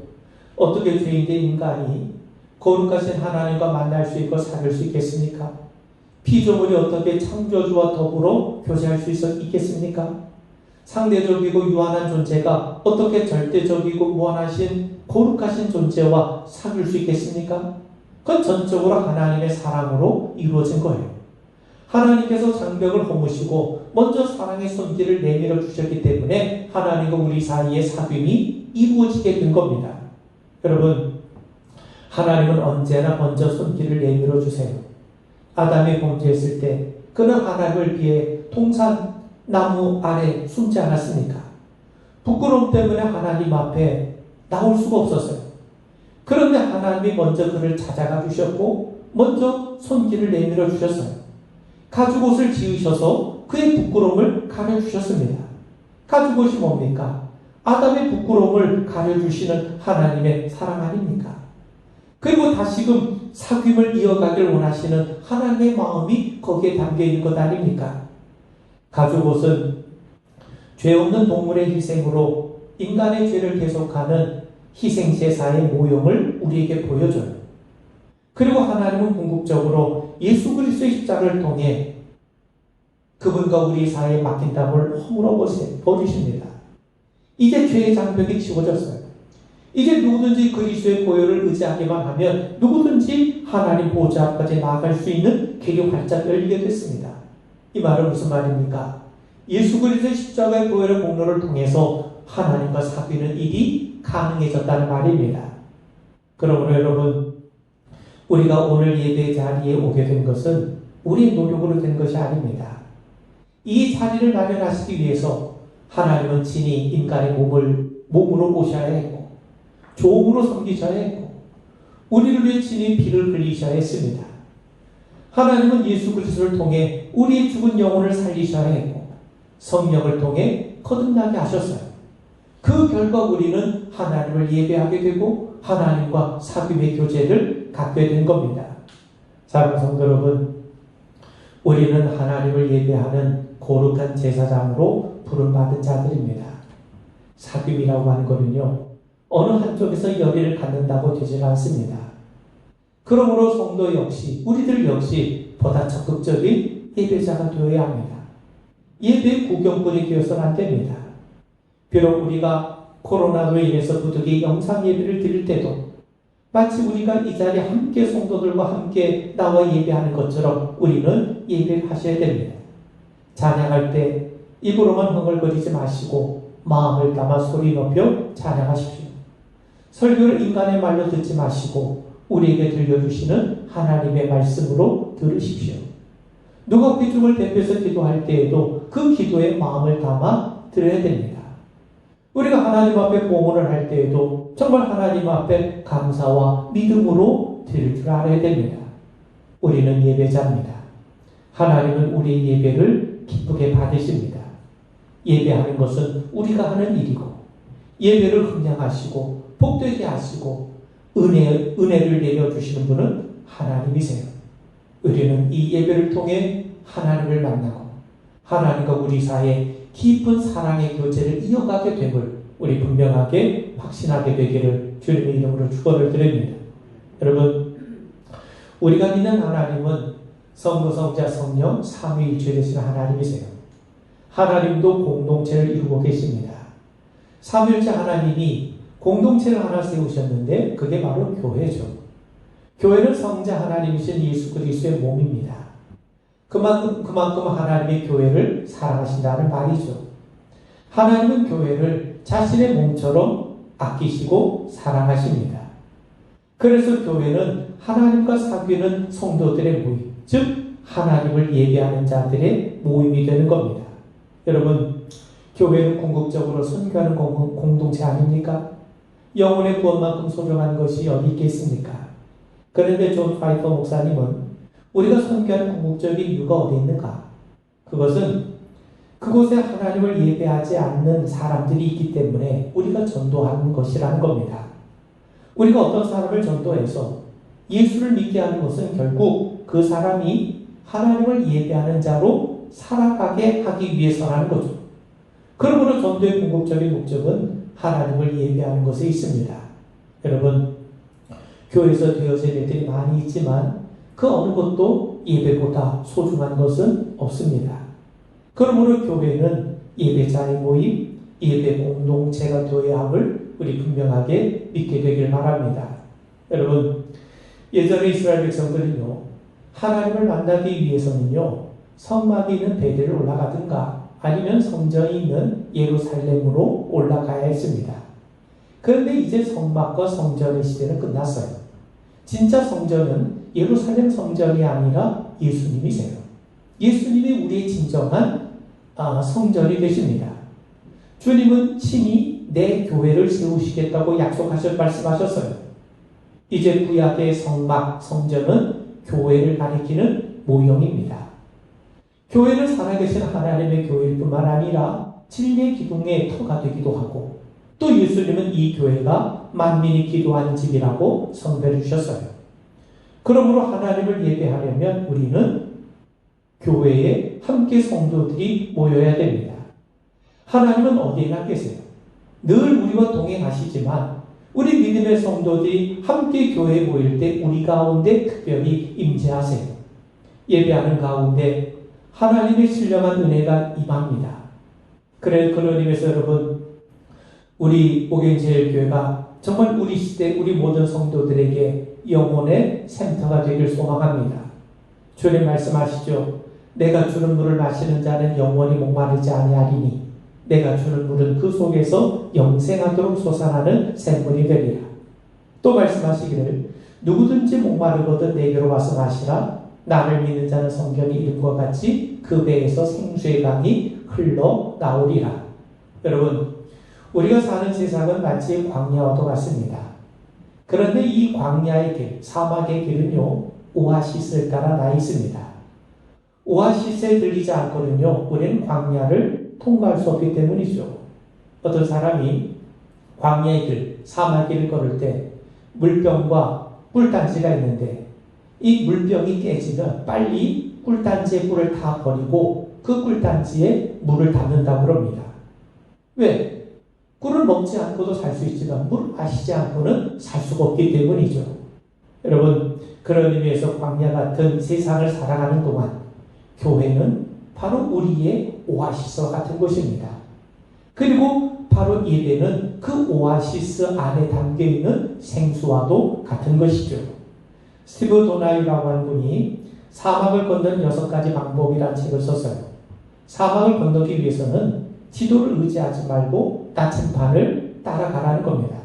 어떻게 죄인된 인간이 거룩하신 하나님과 만날 수 있고 사귈 수 있겠습니까? 피조물이 어떻게 창조주와 더불어 교제할 수 있겠습니까? 상대적이고 유한한 존재가 어떻게 절대적이고 무한하신 거룩하신 존재와 사귈 수 있겠습니까? 그건 전적으로 하나님의 사랑으로 이루어진 거예요. 하나님께서 장벽을 허무시고 먼저 사랑의 손길을 내밀어 주셨기 때문에 하나님과 우리 사이의 사귐이 이루어지게 된 겁니다. 여러분, 하나님은 언제나 먼저 손길을 내밀어 주세요. 아담이 범죄했을 때 그는 하나님을 피해 동산 나무 아래 숨지 않았습니까? 부끄러움 때문에 하나님 앞에 나올 수가 없었어요. 그런데 하나님이 먼저 그를 찾아가 주셨고 먼저 손길을 내밀어 주셨어요. 가죽옷을 지으셔서 그의 부끄러움을 가려주셨습니다. 가죽옷이 뭡니까? 아담의 부끄러움을 가려주시는 하나님의 사랑 아닙니까? 그리고 다시금 사귐을 이어가길 원하시는 하나님의 마음이 거기에 담겨있는 것 아닙니까? 가죽옷은 죄 없는 동물의 희생으로 인간의 죄를 계속하는 희생제사의 모형을 우리에게 보여줘요. 그리고 하나님은 궁극적으로 예수 그리스도의 십자가를 통해 그분과 우리 사이에 막힌 담을 허물어 버리십니다. 이제 죄의 장벽이 지워졌어요. 이제 누구든지 그리스도의 보혈을 의지하기만 하면 누구든지 하나님 보좌 앞까지 나아갈 수 있는 길이 활짝 열리게 됐습니다. 이 말은 무슨 말입니까? 예수 그리스도의 십자가의 보혈의 공로를 통해서 하나님과 사귀는 일이 가능해졌다는 말입니다. 그러므로 여러분, 우리가 오늘 예배 자리에 오게 된 것은 우리의 노력으로 된 것이 아닙니다. 이 자리를 마련하시기 위해서 하나님은 친히 인간의 몸으로 오셔야 했고 종으로 섬기셔야 했고 우리를 위해 친히 피를 흘리셔야 했습니다. 하나님은 예수 그리스도를 통해 우리의 죽은 영혼을 살리셔야 했고 성령을 통해 거듭나게 하셨어요. 그 결과 우리는 하나님을 예배하게 되고 하나님과 사귐의 교제를 갖게 된 겁니다. 사랑하는 성도 여러분, 우리는 하나님을 예배하는 거룩한 제사장으로 부름받은 자들입니다. 사귐이라고 하는 것은요, 어느 한쪽에서 열의를 갖는다고 되지 않습니다. 그러므로 성도 역시, 우리들 역시 보다 적극적인 예배자가 되어야 합니다. 예배 구경꾼이 되어서는 안 됩니다. 비록 우리가 코로나로 인해서 부득이 영상 예배를 드릴 때도 마치 우리가 이 자리에 함께 성도들과 함께 나와 예배하는 것처럼 우리는 예배를 하셔야 됩니다. 찬양할 때 입으로만 흥얼거리지 마시고 마음을 담아 소리 높여 찬양하십시오. 설교를 인간의 말로 듣지 마시고 우리에게 들려주시는 하나님의 말씀으로 들으십시오. 누가 기중을 대표해서 기도할 때에도 그 기도에 마음을 담아 드려야 됩니다. 우리가 하나님 앞에 봉헌을 할 때에도 정말 하나님 앞에 감사와 믿음으로 드릴 줄 알아야 됩니다. 우리는 예배자입니다. 하나님은 우리의 예배를 기쁘게 받으십니다. 예배하는 것은 우리가 하는 일이고 예배를 흥량하시고 복되게 하시고 은혜를 내려주시는 분은 하나님이세요. 우리는 이 예배를 통해 하나님을 만나고 하나님과 우리 사이에 깊은 사랑의 교제를 이어가게 됨을 우리 분명하게 확신하게 되기를 주님의 이름으로 축원을 드립니다. 여러분, 우리가 믿는 하나님은 성부, 성자, 성령 삼위일체 되신 하나님이세요. 하나님도 공동체를 이루고 계십니다. 삼위일체 하나님이 공동체를 하나 세우셨는데 그게 바로 교회죠. 교회는 성자 하나님이신 예수 그리스도의 몸입니다. 그만큼 하나님의 교회를 사랑하신다는 말이죠. 하나님은 교회를 자신의 몸처럼 아끼시고 사랑하십니다. 그래서 교회는 하나님과 사귀는 성도들의 모임, 즉 하나님을 예배하는 자들의 모임이 되는 겁니다. 여러분, 교회는 궁극적으로 선교하는 공동체 아닙니까? 영혼의 구원만큼 소중한 것이 어디 있겠습니까? 그런데 존 파이퍼 목사님은 우리가 선교하는 궁극적인 이유가 어디 있는가? 그것은 그곳에 하나님을 예배하지 않는 사람들이 있기 때문에 우리가 전도하는 것이라는 겁니다. 우리가 어떤 사람을 전도해서 예수를 믿게 하는 것은 결국 그 사람이 하나님을 예배하는 자로 살아가게 하기 위해서라는 거죠. 그러므로 전도의 궁극적인 목적은 하나님을 예배하는 것에 있습니다. 여러분, 교회에서 되어진 일들이 많이 있지만 그 어느 것도 예배보다 소중한 것은 없습니다. 그러므로 교회는 예배자의 모임, 예배 공동체가 되어야 함을 우리 분명하게 믿게 되길 바랍니다. 여러분, 예전에 이스라엘 백성들은요, 하나님을 만나기 위해서는요, 성막이 있는 베델을 올라가든가 아니면 성전이 있는 예루살렘으로 올라가야 했습니다. 그런데 이제 성막과 성전의 시대는 끝났어요. 진짜 성전은 예루살렘 성전이 아니라 예수님이세요. 예수님이 우리의 진정한 성전이 되십니다. 주님은 친히 내 교회를 세우시겠다고 말씀하셨어요. 이제 구약의 성막, 성전은 교회를 가리키는 모형입니다. 교회는 살아계신 하나님의 교회일 뿐만 아니라 진리의 기둥의 터가 되기도 하고 또 예수님은 이 교회가 만민이 기도하는 집이라고 선배를 주셨어요. 그러므로 하나님을 예배하려면 우리는 교회에 함께 성도들이 모여야 됩니다. 하나님은 어디에나 계세요. 늘 우리와 동행하시지만 우리 믿음의 성도들이 함께 교회에 모일 때 우리 가운데 특별히 임재하세요. 예배하는 가운데 하나님의 신령한 은혜가 임합니다. 그런 의미에서 여러분, 우리 오경제일교회가 정말 우리 시대 우리 모든 성도들에게 영혼의 센터가 되길 소망합니다. 주님 말씀하시죠. 내가 주는 물을 마시는 자는 영원히 목마르지 아니하리니 내가 주는 물은 그 속에서 영생하도록 솟아나는 샘물이 되리라. 또 말씀하시기를 누구든지 목마르거든 내게로 와서 마시라. 나를 믿는 자는 성경이 이름과 같이 그 배에서 생수의 강이 흘러나오리라. 여러분, 우리가 사는 세상은 마치 광야와도 같습니다. 그런데 이 광야의 길, 사막의 길은요, 오아시스를 따라 나 있습니다. 오아시스에 들리지 않고는요, 우리는 광야를 통과할 수 없기 때문이죠. 어떤 사람이 광야의 길, 사막의 길을 걸을 때 물병과 꿀단지가 있는데 이 물병이 깨지면 빨리 꿀단지에 꿀을 다 버리고 그 꿀단지에 물을 담는다고 합니다. 왜? 꿀을 먹지 않고도 살 수 있지만 물을 마시지 않고는 살 수가 없기 때문이죠. 여러분, 그런 의미에서 광야 같은 세상을 살아가는 동안 교회는 바로 우리의 오아시스와 같은 곳입니다. 그리고 바로 예배는 그 오아시스 안에 담겨있는 생수와도 같은 것이죠. 스티브 도나유라고 하는 분이 사막을 건너는 6가지 방법이라는 책을 썼어요. 사막을 건너기 위해서는 지도를 의지하지 말고 나침반을 따라가라는 겁니다.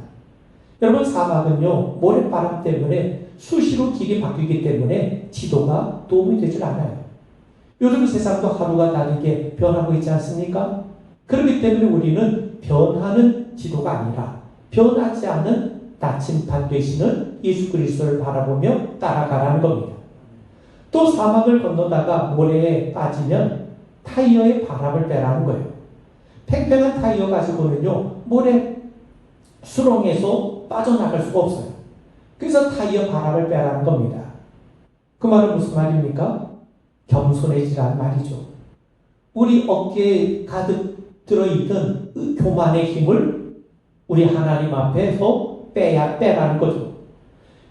여러분, 사막은요, 모래바람 때문에 수시로 길이 바뀌기 때문에 지도가 도움이 되질 않아요. 요즘 세상도 하루가 다르게 변하고 있지 않습니까? 그렇기 때문에 우리는 변하는 지도가 아니라 변하지 않는 나침반 되시는 예수 그리스도를 바라보며 따라가라는 겁니다. 또 사막을 건너다가 모래에 빠지면 타이어에 바람을 빼라는 거예요. 팽팽한 타이어 가지고는요, 모래 수렁에서 빠져나갈 수가 없어요. 그래서 타이어 바람을 빼라는 겁니다. 그 말은 무슨 말입니까? 겸손해지라는 말이죠. 우리 어깨에 가득 들어있던 교만의 힘을 우리 하나님 앞에서 빼라는 거죠.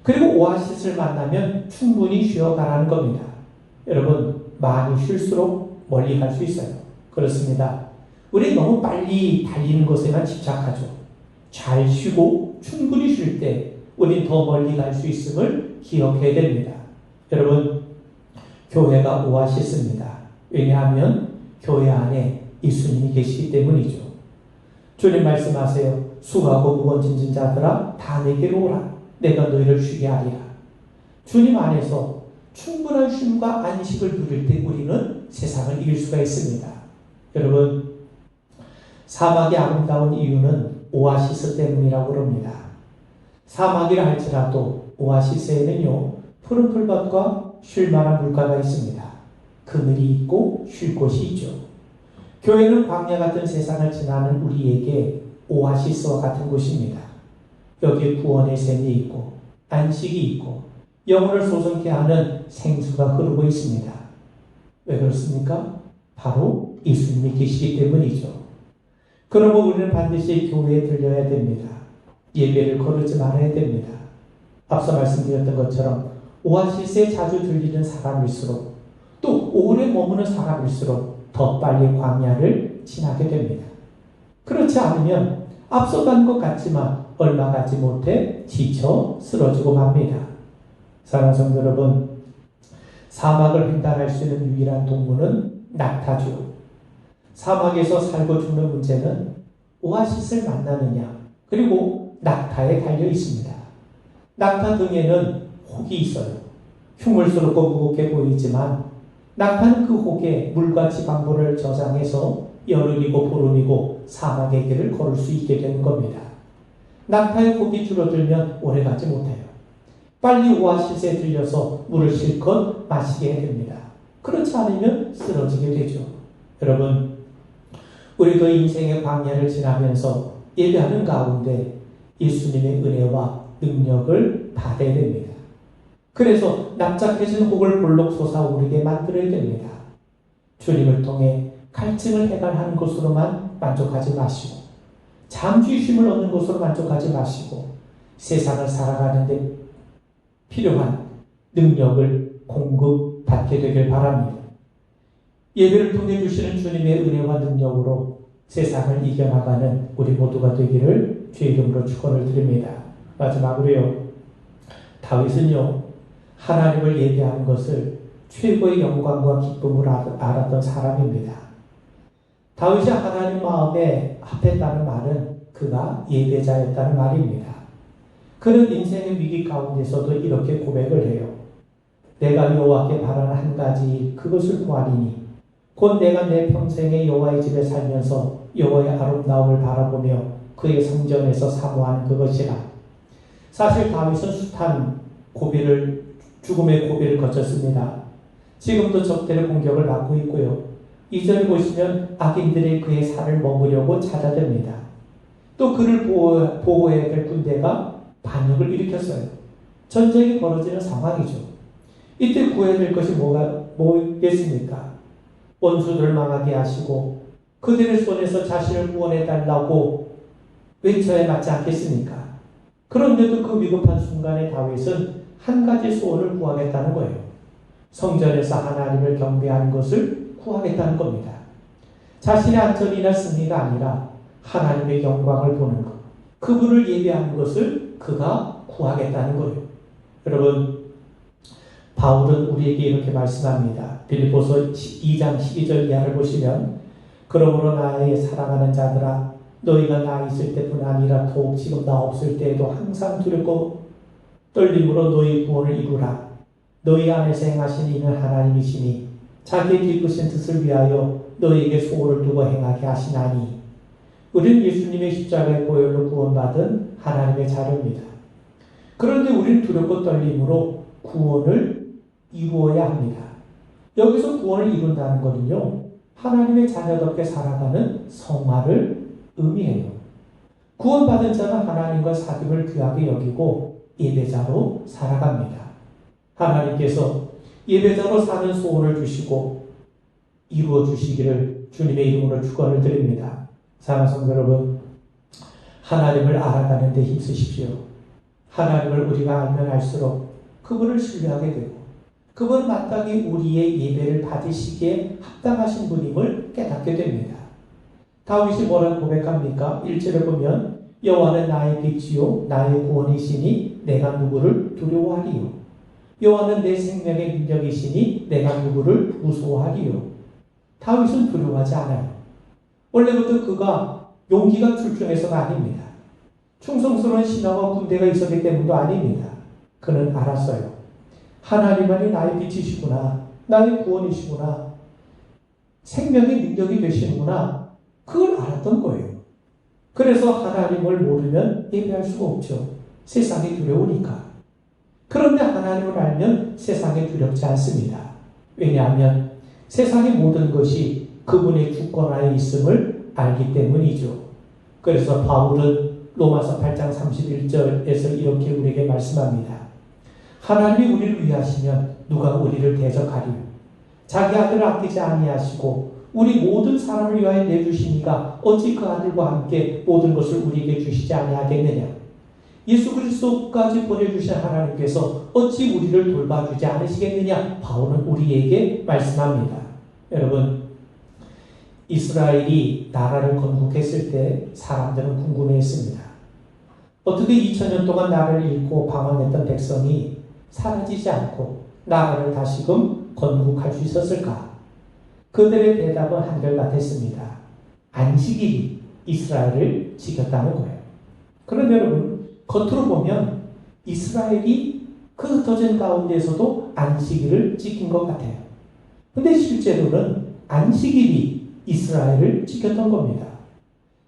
그리고 오아시스를 만나면 충분히 쉬어가라는 겁니다. 여러분, 많이 쉴수록 멀리 갈 수 있어요. 그렇습니다. 우리 너무 빨리 달리는 것에만 집착하죠. 잘 쉬고 충분히 쉴 때 우린 더 멀리 갈 수 있음을 기억해야 됩니다. 여러분, 교회가 오아시스입니다. 왜냐하면 교회 안에 예수님이 계시기 때문이죠. 주님 말씀하세요. 수고하고 무거운 짐진 자들아 다 내게로 오라. 내가 너희를 쉬게 하리라. 주님 안에서 충분한 쉼과 안식을 누릴 때 우리는 세상을 이길 수가 있습니다. 여러분, 사막이 아름다운 이유는 오아시스 때문이라고 합니다. 사막이라 할지라도 오아시스에는요, 푸른 풀밭과 쉴 만한 물가가 있습니다. 그늘이 있고 쉴 곳이 있죠. 교회는 광야 같은 세상을 지나는 우리에게 오아시스와 같은 곳입니다. 여기에 구원의 샘이 있고 안식이 있고 영혼을 소성케 하는 생수가 흐르고 있습니다. 왜 그렇습니까? 바로 예수님이 계시기 때문이죠. 그러므로 우리는 반드시 교회에 들려야 됩니다. 예배를 거르지 말아야 됩니다. 앞서 말씀드렸던 것처럼 오아시스에 자주 들리는 사람일수록 또 오래 머무는 사람일수록 더 빨리 광야를 지나게 됩니다. 그렇지 않으면 앞서 간 것 같지만 얼마 가지 못해 지쳐 쓰러지고 맙니다. 사랑하는 성도 여러분, 사막을 횡단할 수 있는 유일한 동물은 낙타죠. 사막에서 살고 죽는 문제는 오아시스를 만나느냐 그리고 낙타에 달려 있습니다. 낙타 등에는 혹이 있어요. 흉물스럽고 무겁게 보이지만 낙타는 그 혹에 물과 지방분을 저장해서 여름이고 보름이고 사막의 길을 걸을 수 있게 되는 겁니다. 낙타의 혹이 줄어들면 오래가지 못해요. 빨리 오아시스에 들려서 물을 실컷 마시게 됩니다. 그렇지 않으면 쓰러지게 되죠. 여러분, 우리도 인생의 광야를 지나면서 예배하는 가운데 예수님의 은혜와 능력을 받아야 됩니다. 그래서 납작해진 혹을 볼록 솟아오르게 만들어야 됩니다. 주님을 통해 갈증을 해결하는 것으로만 만족하지 마시고 잠시 쉼을 얻는 것으로 만족하지 마시고 세상을 살아가는데 필요한 능력을 공급받게 되길 바랍니다. 예배를 통해 주시는 주님의 은혜와 능력으로 세상을 이겨나가는 우리 모두가 되기를 주의 이름으로 축원을 드립니다. 마지막으로요, 다윗은요, 하나님을 예배하는 것을 최고의 영광과 기쁨으로 알았던 사람입니다. 다윗이 하나님 마음에 합했다는 말은 그가 예배자였다는 말입니다. 그는 인생의 위기 가운데서도 이렇게 고백을 해요. 내가 여호와께 바라는 한 가지 일, 그것을 구하리니 곧 내가 내 평생에 여호와의 집에 살면서 여호와의 아름다움을 바라보며 그의 성전에서 사모하는 그것이라. 사실 다윗은 숱한 죽음의 고비를 거쳤습니다. 지금도 적들의 공격을 받고 있고요. 2절 보시면 악인들이 그의 살을 먹으려고 찾아듭니다. 또 그를 보호해야 될 군대가 반역을 일으켰어요. 전쟁이 벌어지는 상황이죠. 이때 구해야 될 것이 뭐겠습니까? 원수들을 망하게 하시고 그들의 손에서 자신을 구원해달라고 외쳐야 맞지 않겠습니까? 그런데도 그 위급한 순간에 다윗은 한 가지 소원을 구하겠다는 거예요. 성전에서 하나님을 경배하는 것을 구하겠다는 겁니다. 자신의 안전이나 승리가 아니라 하나님의 영광을 보는 것, 그분을 예배하는 것을 그가 구하겠다는 거예요. 여러분, 바울은 우리에게 이렇게 말씀합니다. 빌립보서 2장 12절 이하를 보시면 그러므로 나의 사랑하는 자들아 너희가 나 있을 때뿐 아니라 더욱 지금 나 없을 때에도 항상 두렵고 떨림으로 너희 구원을 이루라. 너희 안에서 행하시는 이는 하나님이시니 자기의 기쁘신 뜻을 위하여 너희에게 소원을 두고 행하게 하시나니. 우리는 예수님의 십자가의 보혈로 구원받은 하나님의 자녀입니다. 그런데 우리는 두렵고 떨림으로 구원을 이루어야 합니다. 여기서 구원을 이룬다는 것은요, 하나님의 자녀답게 살아가는 성화를 의미해요. 구원받은 자는 하나님과 사귐을 귀하게 여기고 예배자로 살아갑니다. 하나님께서 예배자로 사는 소원을 주시고 이루어 주시기를 주님의 이름으로 축원을 드립니다. 사랑하는 성도 여러분, 하나님을 알아가는 데 힘쓰십시오. 하나님을 우리가 알면 알수록 그분을 신뢰하게 되고 그분은 마땅히 우리의 예배를 받으시기에 합당하신 분임을 깨닫게 됩니다. 다윗이 뭐라고 고백합니까? 1절에 보면 여호와는 나의 빛이요 나의 구원이시니 내가 누구를 두려워하리요. 여호와는 내 생명의 능력이시니 내가 누구를 무서워하리요. 다윗은 두려워하지 않아요. 원래부터 그가 용기가 출중해서가 아닙니다. 충성스러운 신하와 군대가 있었기 때문도 아닙니다. 그는 알았어요. 하나님만이 나의 빛이시구나, 나의 구원이시구나, 생명의 능력이 되시는구나, 그걸 알았던 거예요. 그래서 하나님을 모르면 예배할 수가 없죠. 세상이 두려우니까. 그런데 하나님을 알면 세상이 두렵지 않습니다. 왜냐하면 세상의 모든 것이 그분의 주권 하에 있음을 알기 때문이죠. 그래서 바울은 로마서 8장 31절에서 이렇게 우리에게 말씀합니다. 하나님이 우리를 위하시면 누가 우리를 대적하리요. 자기 아들을 아끼지 아니하시고 우리 모든 사람을 위하여 내주시니가 어찌 그 아들과 함께 모든 것을 우리에게 주시지 아니하겠느냐. 예수 그리스도까지 보내주신 하나님께서 어찌 우리를 돌봐주지 않으시겠느냐. 바울은 우리에게 말씀합니다. 여러분, 이스라엘이 나라를 건국했을 때 사람들은 궁금해했습니다. 어떻게 2000년 동안 나라를 잃고 방황했던 백성이 사라지지 않고 나라를 다시금 건국할 수 있었을까? 그들의 대답은 한결같았습니다. 안식일이 이스라엘을 지켰다는 거예요. 그런데 여러분, 겉으로 보면 이스라엘이 그 흩어진 가운데에서도 안식일을 지킨 것 같아요. 근데 실제로는 안식일이 이스라엘을 지켰던 겁니다.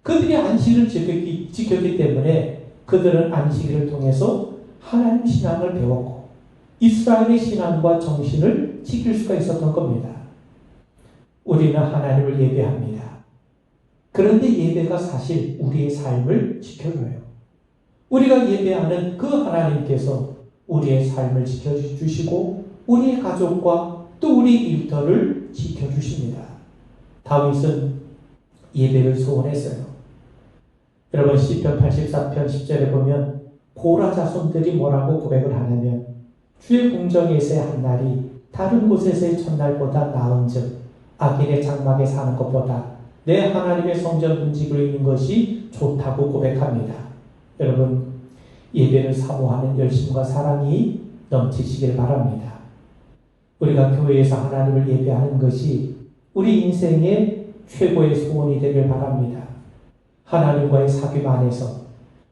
그들이 안식일을 지켰기 때문에 그들은 안식일을 통해서 하나님 신앙을 배웠고 이스라엘의 신앙과 정신을 지킬 수가 있었던 겁니다. 우리는 하나님을 예배합니다. 그런데 예배가 사실 우리의 삶을 지켜줘요. 우리가 예배하는 그 하나님께서 우리의 삶을 지켜주시고 우리의 가족과 또 우리 일터를 지켜주십니다. 다윗은 예배를 소원했어요. 여러분, 시편 84편 10절에 보면 고라 자손들이 뭐라고 고백을 하냐면 주의 궁정에서의 한 날이 다른 곳에서의 첫날보다 나은즉 악인의 장막에 사는 것보다 내 하나님의 성전 문지기로 있는 것이 좋다고 고백합니다. 여러분, 예배를 사모하는 열심과 사랑이 넘치시길 바랍니다. 우리가 교회에서 하나님을 예배하는 것이 우리 인생의 최고의 소원이 되길 바랍니다. 하나님과의 사귐 안에서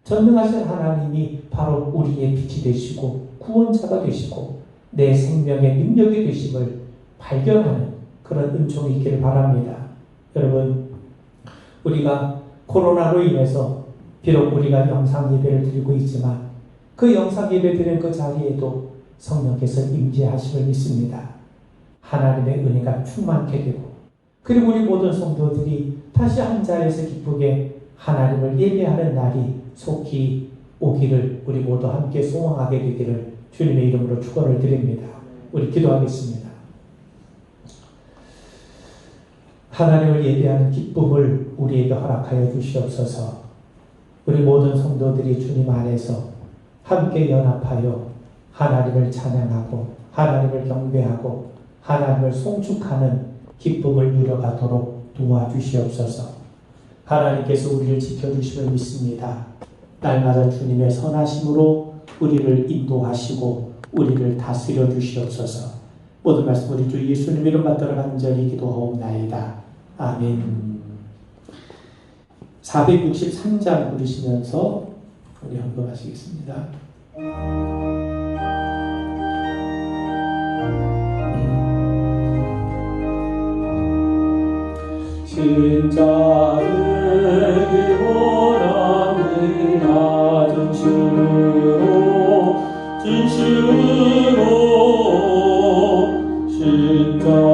전능하신 하나님이 바로 우리의 빛이 되시고 구원자가 되시고 내 생명의 능력이 되심을 발견하는 그런 은총이 있기를 바랍니다. 여러분, 우리가 코로나로 인해서 비록 우리가 영상 예배를 드리고 있지만 그 영상 예배 드리는 그 자리에도 성령께서 임재하심을 믿습니다. 하나님의 은혜가 충만케 되고 그리고 우리 모든 성도들이 다시 한 자리에서 기쁘게 하나님을 예배하는 날이 속히 오기를 우리 모두 함께 소망하게 되기를 주님의 이름으로 축원을 드립니다. 우리 기도하겠습니다. 하나님을 예배하는 기쁨을 우리에게 허락하여 주시옵소서. 우리 모든 성도들이 주님 안에서 함께 연합하여 하나님을 찬양하고 하나님을 경배하고 하나님을 송축하는 기쁨을 누려가도록 도와주시옵소서. 하나님께서 우리를 지켜주심을 믿습니다. 날마다 주님의 선하심으로 우리를 인도하시고 우리를 다스려 주시옵소서. 모든 말씀 우리 주 예수님 이름 받들어 간절히 기도하옵나이다. 아멘. 463장 부르시면서 우리 헌금하시겠습니다. 신자들이 원합니다. 진심으로 신자들이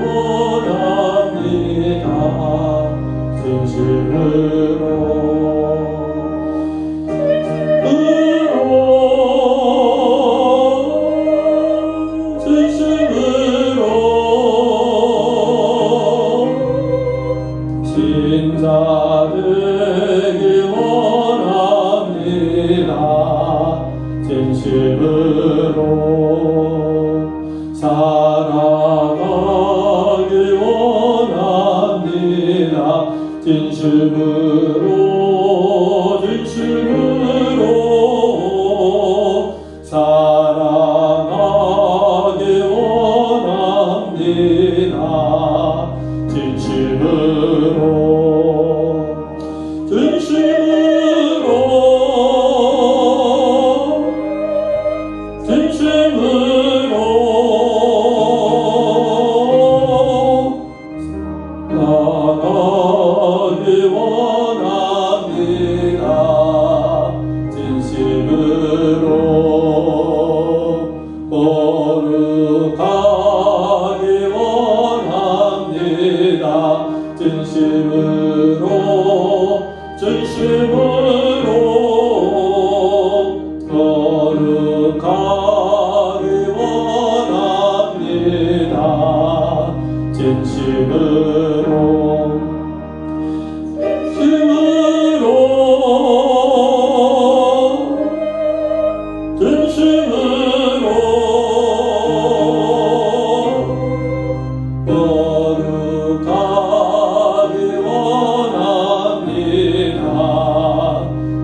원합니다. 진심으로 신자들이 원합니다. 진심으로 살아가기 원합니다. 진심으로 살아가기 원합니다. 진심으로 진심으로 진심으로 거룩하기 원합니다.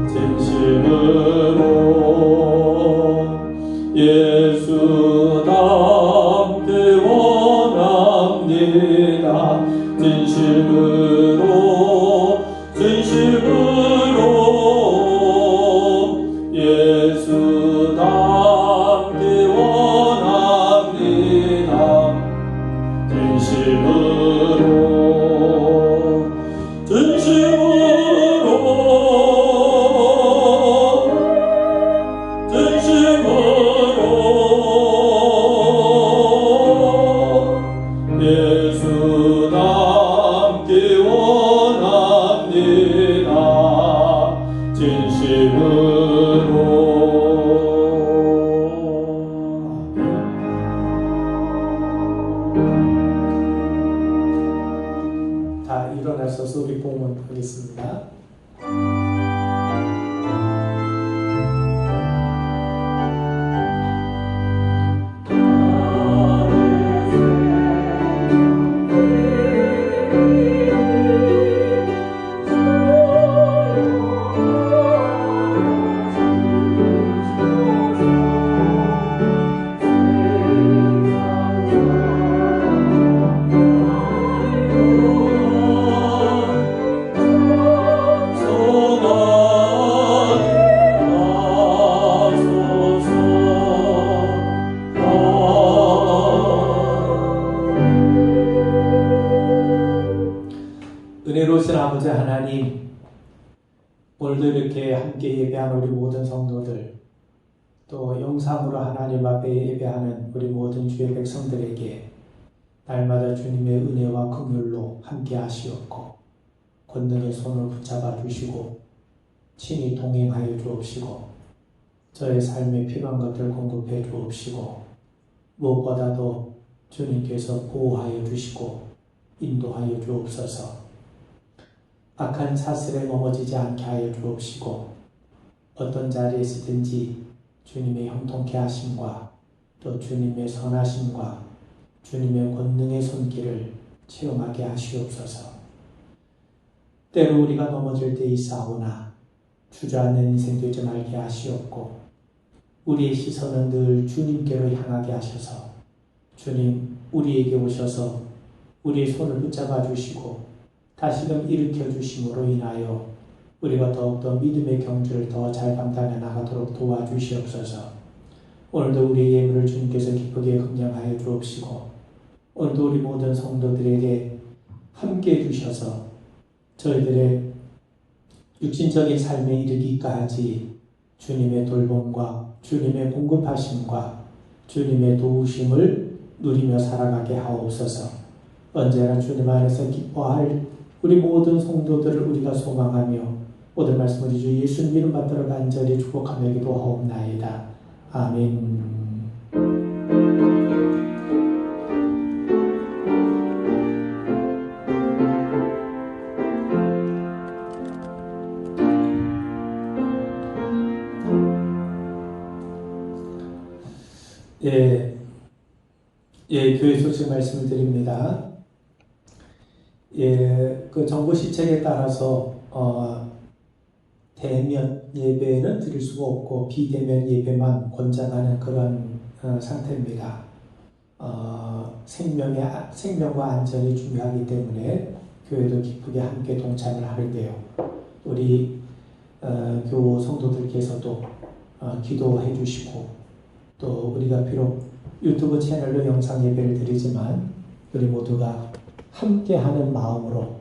진심으로 예수 닮기 원합니다. 진심으로 예수 닮기 원합니다. 진심으로 예수 닮기 원합니다. 진심으로. 다 일어나셔서 우리 봉헌하겠습니다. 은혜로우신 아버지 하나님, 오늘도 이렇게 함께 예배한 우리 모든 성도들, 또 영상으로 하나님 앞에 예배하는 우리 모든 주의 백성들에게 날마다 주님의 은혜와 긍휼로 함께 하시옵고 권능의 손을 붙잡아 주시고 친히 동행하여 주옵시고 저의 삶에 필요한 것들 공급해 주옵시고 무엇보다도 주님께서 보호하여 주시고 인도하여 주옵소서. 악한 사슬에 넘어지지 않게 하여 주옵시고 어떤 자리에 있든지 주님의 형통케 하심과 또 주님의 선하심과 주님의 권능의 손길을 체험하게 하시옵소서. 때로 우리가 넘어질 때 있사오나 주저앉는 인생 되지 말게 하시옵고 우리의 시선은 늘 주님께로 향하게 하셔서 주님 우리에게 오셔서 우리의 손을 붙잡아 주시고 다시금 일으켜 주심으로 인하여 우리가 더욱더 믿음의 경주를 더 잘 감당해 나가도록 도와주시옵소서. 오늘도 우리의 예물을 주님께서 기쁘게 긍정하여 주옵시고 오늘도 우리 모든 성도들에게 함께 해주셔서 저희들의 육신적인 삶에 이르기까지 주님의 돌봄과 주님의 공급하심과 주님의 도우심을 누리며 살아가게 하옵소서. 언제나 주님 안에서 기뻐할 우리 모든 성도들을 우리가 소망하며 모든 말씀 우리 주 예수님 이름 받들어 간절히 축복하며 기도하옵나이다. 아멘. 교회 소식 말씀을 드립니다. 그 정부 시책에 따라서 대면 예배는 드릴 수가 없고 비대면 예배만 권장하는 그런 상태입니다. 생명과 안전이 중요하기 때문에 교회도 기쁘게 함께 동참을 하는데요. 우리 교우 성도들께서도 기도해 주시고 또 우리가 비록 유튜브 채널로 영상 예배를 드리지만 우리 모두가 함께하는 마음으로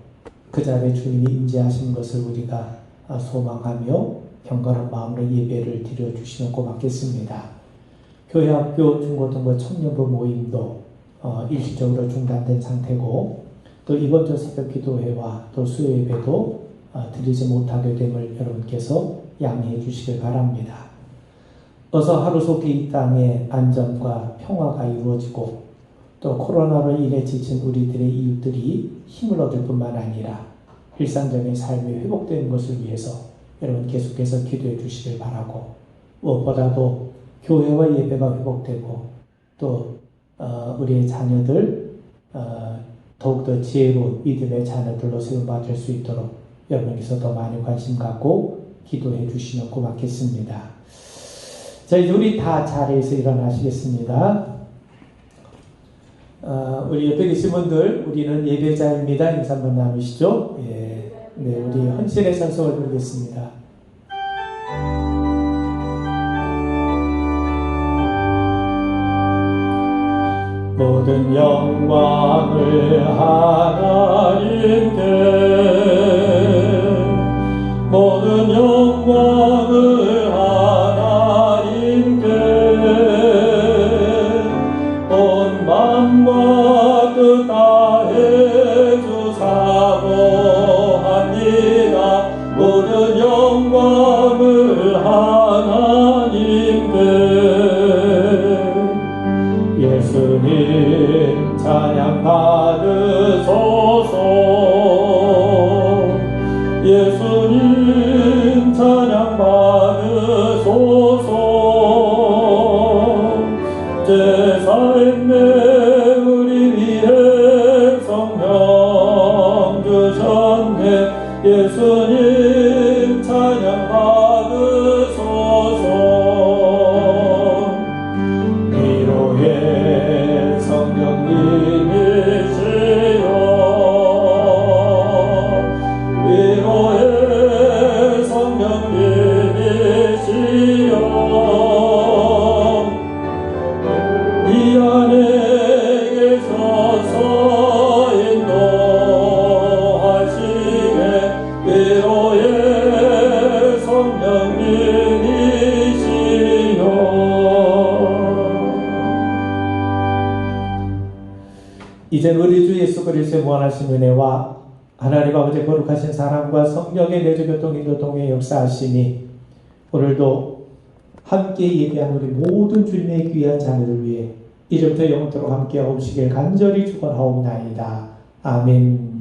그 자리에 주님이 임재하신 것을 우리가 소망하며 경건한 마음으로 예배를 드려주시면 고맙겠습니다. 교회, 학교, 중고등부, 청년부 모임도 일시적으로 중단된 상태고 또 이번 주 새벽 기도회와 또 수요 예배도 드리지 못하게 됨을 여러분께서 양해해 주시길 바랍니다. 어서 하루속히 이 땅에 안전과 평화가 이루어지고 또 코로나로 인해 지친 우리들의 이웃들이 힘을 얻을 뿐만 아니라 일상적인 삶이 회복되는 것을 위해서 여러분 계속해서 기도해 주시길 바라고, 무엇보다도 교회와 예배가 회복되고 또 우리의 자녀들 더욱더 지혜로운 믿음의 자녀들로 세움받을 수 있도록 여러분께서 더 많이 관심 갖고 기도해 주시면 고맙겠습니다. 자, 이제 우리 다 자리에서 일어나시겠습니다. 우리 옆에 계신 분들, 우리는 예배자입니다. 인사 한번 나누시죠. 예. 네, 우리 헌신의 찬송을 부르겠습니다. 모든 영광을 하나님께, 모든 영광을 하나님께, 온 마음과 뜻 다해 주사모합니다. 모든 영광을 하나님께, 예수님 찬양 받으소서. 예수님 찬양 받으소서. 제사했네 우리 위해 성령 주셨네. 예수님 찬양 받으소서. 위로의 성령님이시여, 위로의 성령님이시여, 이 안에 계셔서 인도하시네. 위로의 성령님이시여. 이제 우리 주 예수 그리스도의 무한하신 은혜와 하나님 아버지의 거룩하신 사랑과 성령의 내주교통 인도통의 역사하심이 오늘도 함께 예배한 우리 모든 주님의 귀한 자녀들 위해 이제부터 영원토록 함께 오시길 간절히 축원하옵나이다. 아멘.